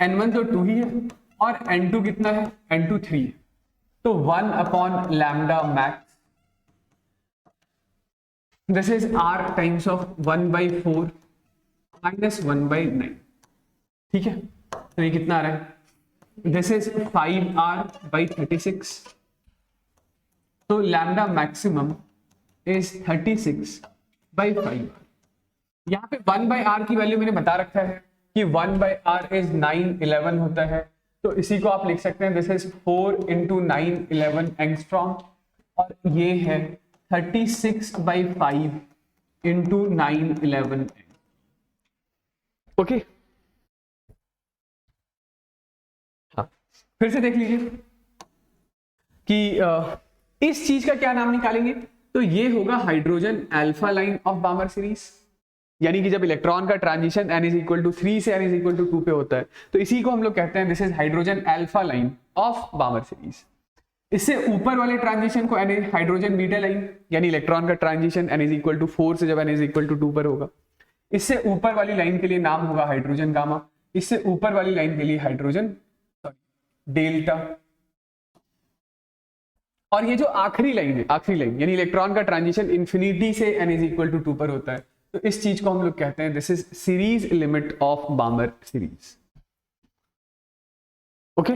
n1 तो 2 ही है और n2 कितना है, n2 3 है, तो 1/λ max this is r times of 1/4 minus 1/9, ठीक है। तो ये कितना आ रहा है, दिस इज 5r/36, तो लैम्डा मैक्सिमम इज 36/5r। यहाँ पे 1/r की वैल्यू मैंने बता रखा है कि 1/r इज 911 होता है, तो इसी को आप लिख सकते हैं दिस इज 4 × 911 एंगस्ट्रॉम, और ये है 36/5 × 911। ओके, हाँ फिर से देख लीजिए कि इस चीज का क्या नाम निकालेंगे, तो ये होगा hydrogen alpha line of Balmer series. यानी कि जब इलेक्ट्रॉन का transition n is equal to 3 से n इज इक्वल टू 2 पे होता है, तो इसी को हम लोग कहते हैं this is hydrogen alpha line of Balmer series. इससे ऊपर वाले ट्रांजिशन को हाइड्रोजन बीटा लाइन, यानी इलेक्ट्रॉन का transition n is equal to 4 से जब n इज इक्वल टू 2 पर होगा, इससे ऊपर वाली लाइन के लिए नाम होगा हाइड्रोजन गामा, इससे ऊपर वाली लाइन के लिए हाइड्रोजन डेल्टा। और ये जो आखिरी लाइन है, आखिरी लाइन यानी इलेक्ट्रॉन का ट्रांजिशन इंफिनिटी से n इज इक्वल टू 2 पर होता है, तो इस चीज को हम लोग कहते हैं this is series limit of Balmer series. Okay,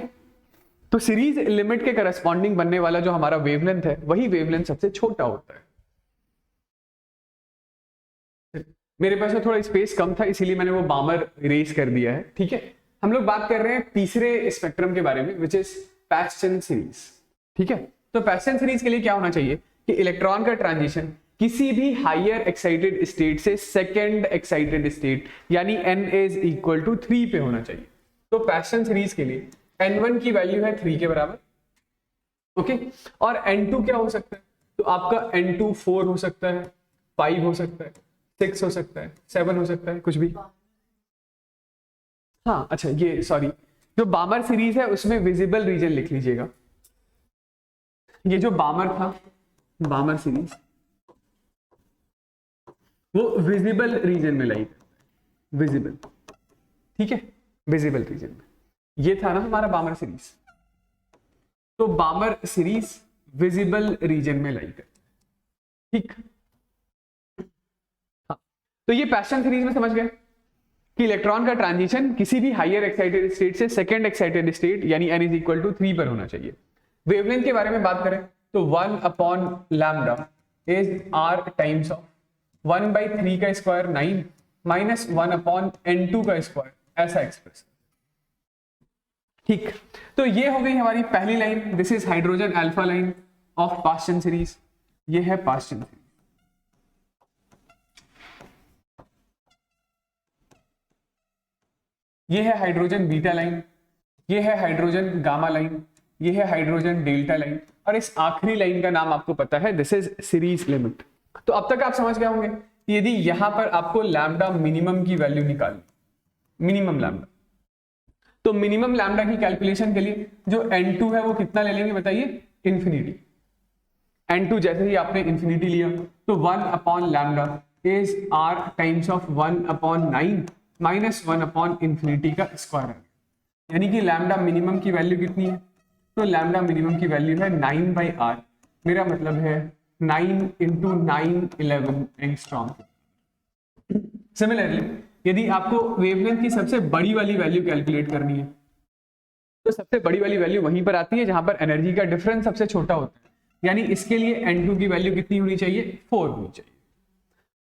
तो सीरीज लिमिट के करस्पॉन्डिंग बनने वाला जो हमारा वेवलेंथ है, वही वेवलेंथ सबसे छोटा होता है। मेरे पास में थोड़ा स्पेस कम था, इसीलिए मैंने वो बामर इरेज कर दिया है, ठीक है। हम लोग बात कर रहे हैं तीसरे स्पेक्ट्रम के बारे में, विच इज पैस्टन सीरीज, ठीक है। तो पैस्टन सीरीज के लिए क्या होना चाहिए कि इलेक्ट्रॉन का ट्रांजिशन किसी भी हायर एक्साइटेड स्टेट से सेकेंड एक्साइटेड स्टेट यानी n इज इक्वल टू 3 पे होना चाहिए। तो पैशन सीरीज के लिए n1 की वैल्यू है 3 के बराबर, ओके, और n2 क्या हो सकता है? तो आपका n2 4 हो सकता है, 5 हो सकता है, 6 हो सकता है, 7 हो सकता है, कुछ भी। हाँ अच्छा, ये सॉरी, जो बामर सीरीज है उसमें विजिबल रीजन लिख लीजिएगा। ये जो बामर था, बामर सीरीज, वो विजिबल रीजन में लाई, विजिबल, ठीक है, विजिबल रीजन में। ये था ना हमारा बामर सीरीज, तो बामर सीरीज विजिबल रीजन में लाई कर, ठीक। हाँ, तो ये पैशन सीरीज में समझ गए कि इलेक्ट्रॉन का ट्रांजिशन किसी भी हायर एक्साइटेड स्टेट से सेकेंड एक्साइटेड स्टेट यानी n इज इक्वल टू 3 पर होना चाहिए। वेवलेंथ के बारे में बात करें तो 1 upon lambda is r times of 1/3 का स्क्वायर 9 माइनस 1 अपॉन n2 का स्क्वायर, ऐसा एक्सप्रेस, ठीक। तो ये हो गई हमारी पहली line, this is hydrogen alpha line of Paschen series, ये है पास्चन सीरीज। ये है हाइड्रोजन बीटा लाइन, ये है हाइड्रोजन गामा लाइन, ये है हाइड्रोजन डेल्टा लाइन, और इस आखिरी लाइन का नाम आपको पता है, दिस इज सीरीज लिमिट। तो अब तक आप समझ गए होंगे कि यदि यहां पर आपको लैम्डा मिनिमम की वैल्यू निकालनी, मिनिमम लैम्डा, तो मिनिमम लैम्डा की कैलकुलेशन के लिए जो n2 है वो कितना ले लेंगे बताइए? इंफिनिटी। n2 जैसे ही आपने इंफिनिटी लिया तो 1 upon lambda is r times of 1 upon 9 minus 1 upon infinity का स्क्वायर है, यानी कि लैम्डा मिनिमम की वैल्यू कितनी है? तो लैम्डा मिनिमम की वैल्यू है 9/r, मेरा मतलब है 9 इंटू 9 11 एंगस्ट्रॉम। सिमिलरली यदि आपको वेवलेंथ की सबसे बड़ी वाली वैल्यू कैलकुलेट करनी है तो सबसे बड़ी वाली वैल्यू वहीं पर आती है जहां पर एनर्जी का डिफरेंस सबसे छोटा होता है, यानी इसके लिए n2 की वैल्यू कितनी होनी चाहिए? 4 होनी चाहिए।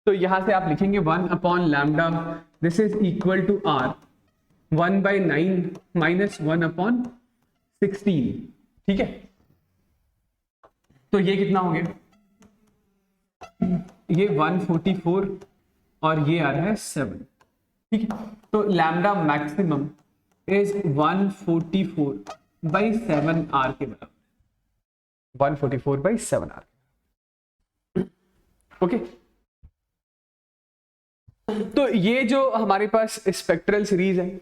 तो यहां से आप लिखेंगे 1 upon lambda this is equal to r 1/9 माइनस 1 अपॉन 16, ठीक है। तो ये कितना हो गया? ये 144 और ये आ रहा है 7, ठीक है। तो लैम्डा मैक्सिमम इज 144/7r के बराबर, 144/7r, ओके। तो ये जो हमारे पास स्पेक्ट्रल सीरीज है,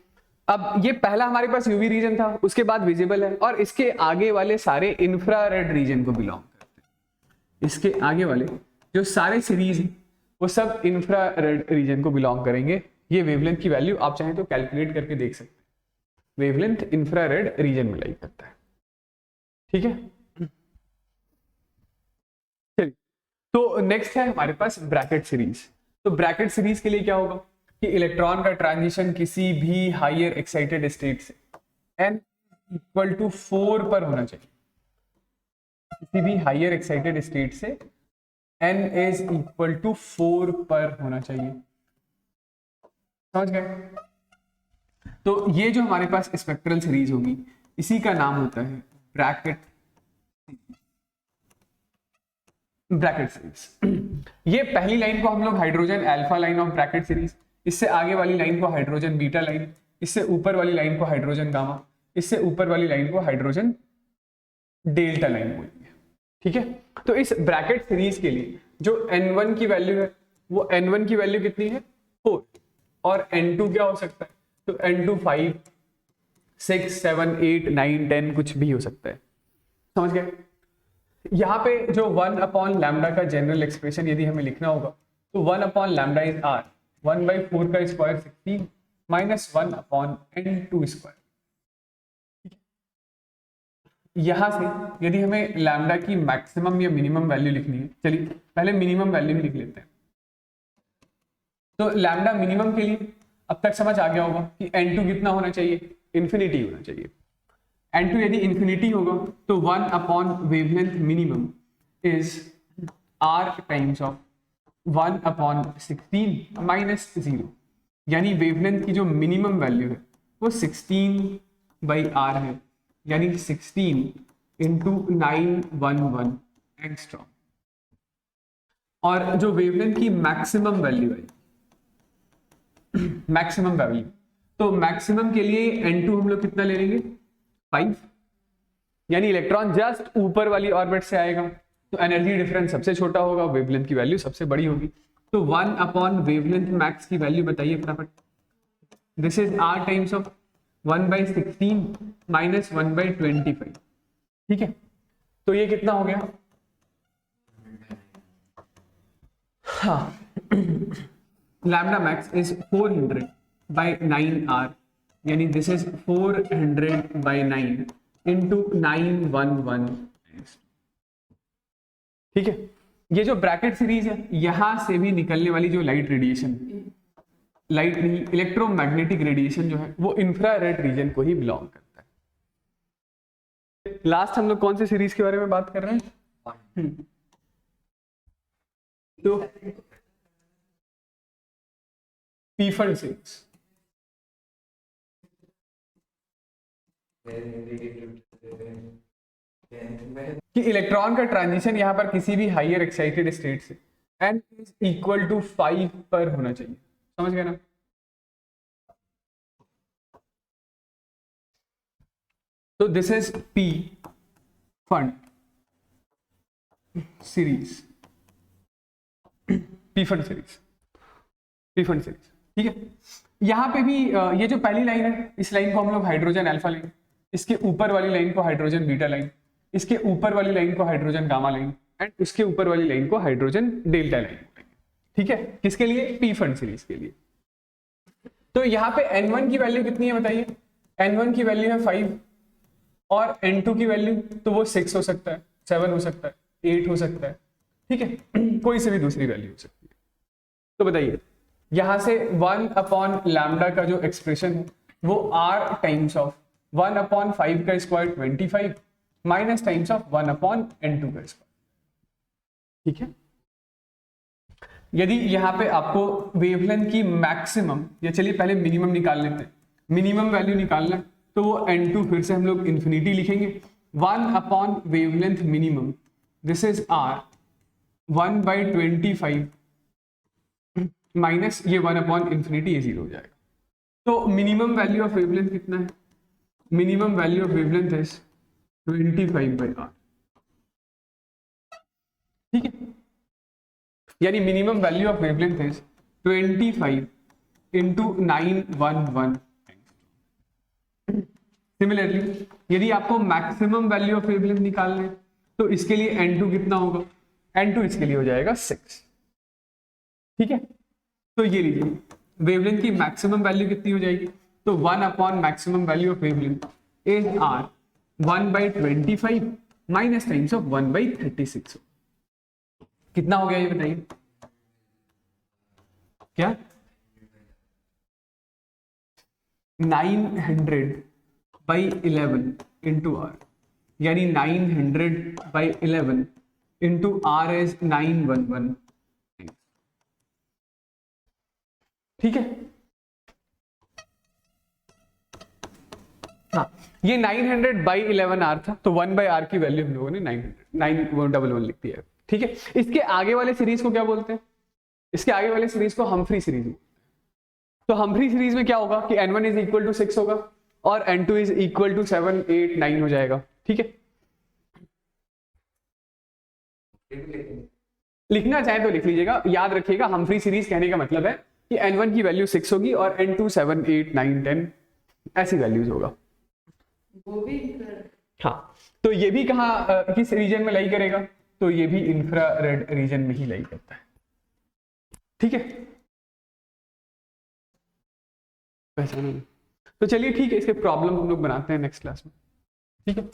अब ये पहला हमारे पास यूवी रीजन था, उसके बाद विजिबल है, और इसके आगे वाले सारे इंफ्रारेड रीजन को बिलोंग करते हैं। इसके आगे वाले जो सारे सीरीज हैं वो सब इंफ्रारेड रीजन को बिलोंग करेंगे। ये वेवलेंथ की वैल्यू आप चाहें तो कैलकुलेट करके देख सकते हैं, वेवलेंथ इंफ्रारेड रीजन में लाई करता है, ठीक है। चलिए, तो नेक्स्ट है हमारे पास ब्रैकेट सीरीज। तो ब्रैकेट सीरीज के लिए क्या होगा कि इलेक्ट्रॉन का ट्रांजिशन किसी भी हायर एक्साइटेड स्टेट से n इक्वल टू 4 पर होना चाहिए, किसी भी हायर एक्साइटेड स्टेट से n इज इक्वल टू 4 पर होना चाहिए, समझ गए। तो ये जो हमारे पास स्पेक्ट्रल सीरीज होगी इसी का नाम होता है ब्रैकेट सीरीज। ये पहली लाइन को हम लोग hydrogen alpha line of Brackett series, इससे आगे वाली लाइन को हाइड्रोजन बीटा लाइन, इससे ऊपर वाली लाइन को हाइड्रोजन गामा, इससे ऊपर वाली लाइन को हाइड्रोजन डेल्टा लाइन बोलेंगे, ठीक है। तो इस ब्रैकेट सीरीज के लिए जो n1 की वैल्यू है वो n1 की वैल्यू कितनी है? 4, और n2 क्या हो सकता है? तो n2 5, 6, 7, 8, 9, 10 कुछ भी हो सकता है, समझ गए। यहाँ पे जो 1 अपॉन लैम्डा का जनरल एक्सप्रेशन यदि हमें लिखना होगा तो 1 अपॉन लैम्डा इज r 1/4 का square 16 minus 1 upon n2 square. यहां से यदि हमें लैम्डा की मैक्सिमम या मिनिमम वैल्यू लिखनी है, चलिए पहले मिनिमम वैल्यू ही लिख लेते हैं। तो लैम्डा मिनिमम के लिए अब तक समझ आ गया होगा कि n2 कितना होना चाहिए? इंफिनिटी होना चाहिए। n2 यदि इंफिनिटी होगा तो 1 upon wavelength minimum is r times of 1 upon 16 minus 0, यानी वेवलेंथ की जो मिनिमम वैल्यू है वो 16/r है, यानी 16 इंटू 911 एंगस्ट्रॉम। और जो वेवलेंथ की मैक्सिमम वैल्यू है, मैक्सिमम वैल्यू, तो मैक्सिमम के लिए N2 हम लोग कितना ले लेंगे 5, यानी इलेक्ट्रॉन जस्ट ऊपर वाली ऑर्बिट से आएगा तो एनर्जी डिफरेंस सबसे छोटा होगा, वेवलेंथ की वैल्यू सबसे बड़ी होगी। तो 1 अपॉन वेवलेंथ मैक्स की वैल्यू बताइए फटाफट। This is r times of 1/16 minus 1/25, ठीक है। तो ये कितना हो गया, हाँ लैम्डा मैक्स इज 400/9r, यानी दिस इज 400/9 इंटू 911, ठीक है। ये जो ब्रैकेट सीरीज है, यहां से भी निकलने वाली जो लाइट रेडिएशन, लाइट नहीं इलेक्ट्रोमैग्नेटिक रेडिएशन जो है वो इंफ्रारेड रीजन को ही बिलोंग करता है। लास्ट हम लोग कौन सी सीरीज के बारे में बात कर रहे हैं, तो पीफन सीरीज। कि इलेक्ट्रॉन का ट्रांजिशन यहां पर किसी भी हाइयर एक्साइटेड स्टेट से n इज इक्वल टू 5 पर होना चाहिए, समझ गए ना। तो this is P fund series, P fund series, P fund series, ठीक है। यहां पे भी ये जो पहली लाइन है, इस लाइन को हम लोग हाइड्रोजन अल्फा लाइन, इसके ऊपर वाली लाइन को हाइड्रोजन बीटा लाइन, इसके ऊपर वाली लाइन को हाइड्रोजन गामा लाइन, एंड उसके ऊपर वाली लाइन को हाइड्रोजन डेल्टा लाइन, ठीक है। किसके लिए, पी फंड सीरीज के लिए। तो यहाँ पे N1 की वैल्यू कितनी है बताइए, N1 की वैल्यू है 5 और N2 की वैल्यू तो वो 6 हो सकता है, 7 हो सकता है, 8 हो सकता है, ठीक है। कोई से भी दूसरी वैल्यू हो सकती है। तो बताइए यहां से 1 अपॉन लैम्डा का जो एक्सप्रेशन है वो r टाइम्स ऑफ 1 अपॉन 5 का square 25 minus times of 1 upon N2 का स्क्वायर, ठीक है। यदि यहाँ पे आपको वेवलेंथ की मैक्सिमम, या चलिए पहले मिनिमम निकाल लेते हैं, मिनिमम वैल्यू निकालना है तो वो N2 फिर से हम लोग इन्फिनिटी लिखेंगे, 1 upon wavelength minimum, this is r 1/25 minus ये 1 अपॉन इन्फिनिटी, ये 0 हो जाएगा। तो मिनिमम वैल्यू ऑफ वेवलेंथ कितना है, minimum value of wavelength is 25/r, ठीक है। यानी minimum value of wavelength is 25 into 911। Similarly यदि आपको मैक्सिमम वैल्यू ऑफ वेवलेंथ निकालना है तो इसके लिए N2 कितना होगा, N2 इसके लिए हो जाएगा 6, ठीक है। तो ये लीजिए वेवलेंथ की मैक्सिमम वैल्यू कितनी हो जाएगी, तो 1 upon maximum value of wavelength is r 1/25 minus times of 1/36, कितना हो गया ये बताइए, क्या 900/11 इंटू r, यानी 900/11 इंटू r इज 911, ठीक है। हाँ ये 900/11 r था, तो 1/r की वैल्यू हम लोगों ने 911 लिख दिया है, ठीक है। इसके आगे वाले सीरीज को क्या बोलते हैं, इसके आगे वाले सीरीज को हम्फ्री सीरीज। तो हम्फ्री सीरीज में क्या होगा कि N1 इज इक्वल टू 6 होगा और N2 इज इक्वल टू 7, 8, 9 हो जाएगा, ठीक है। लिखना चाहे तो लिख लीजिएगा, याद रखिएगा हम्फ्री सीरीज कहने का मतलब है कि N1 की वैल्यू 6 होगी और N2 7, 8, 9, 10 ऐसी वैल्यूज होगा, वो भी हाँ। तो ये भी कहाँ किस रीजन में लाई करेगा, तो ये भी इंफ्रारेड रीजन में ही लाई करता है, ठीक है। पहचाना। तो चलिए ठीक है, इसके प्रॉब्लम हम लोग बनाते हैं नेक्स्ट क्लास में, ठीक है।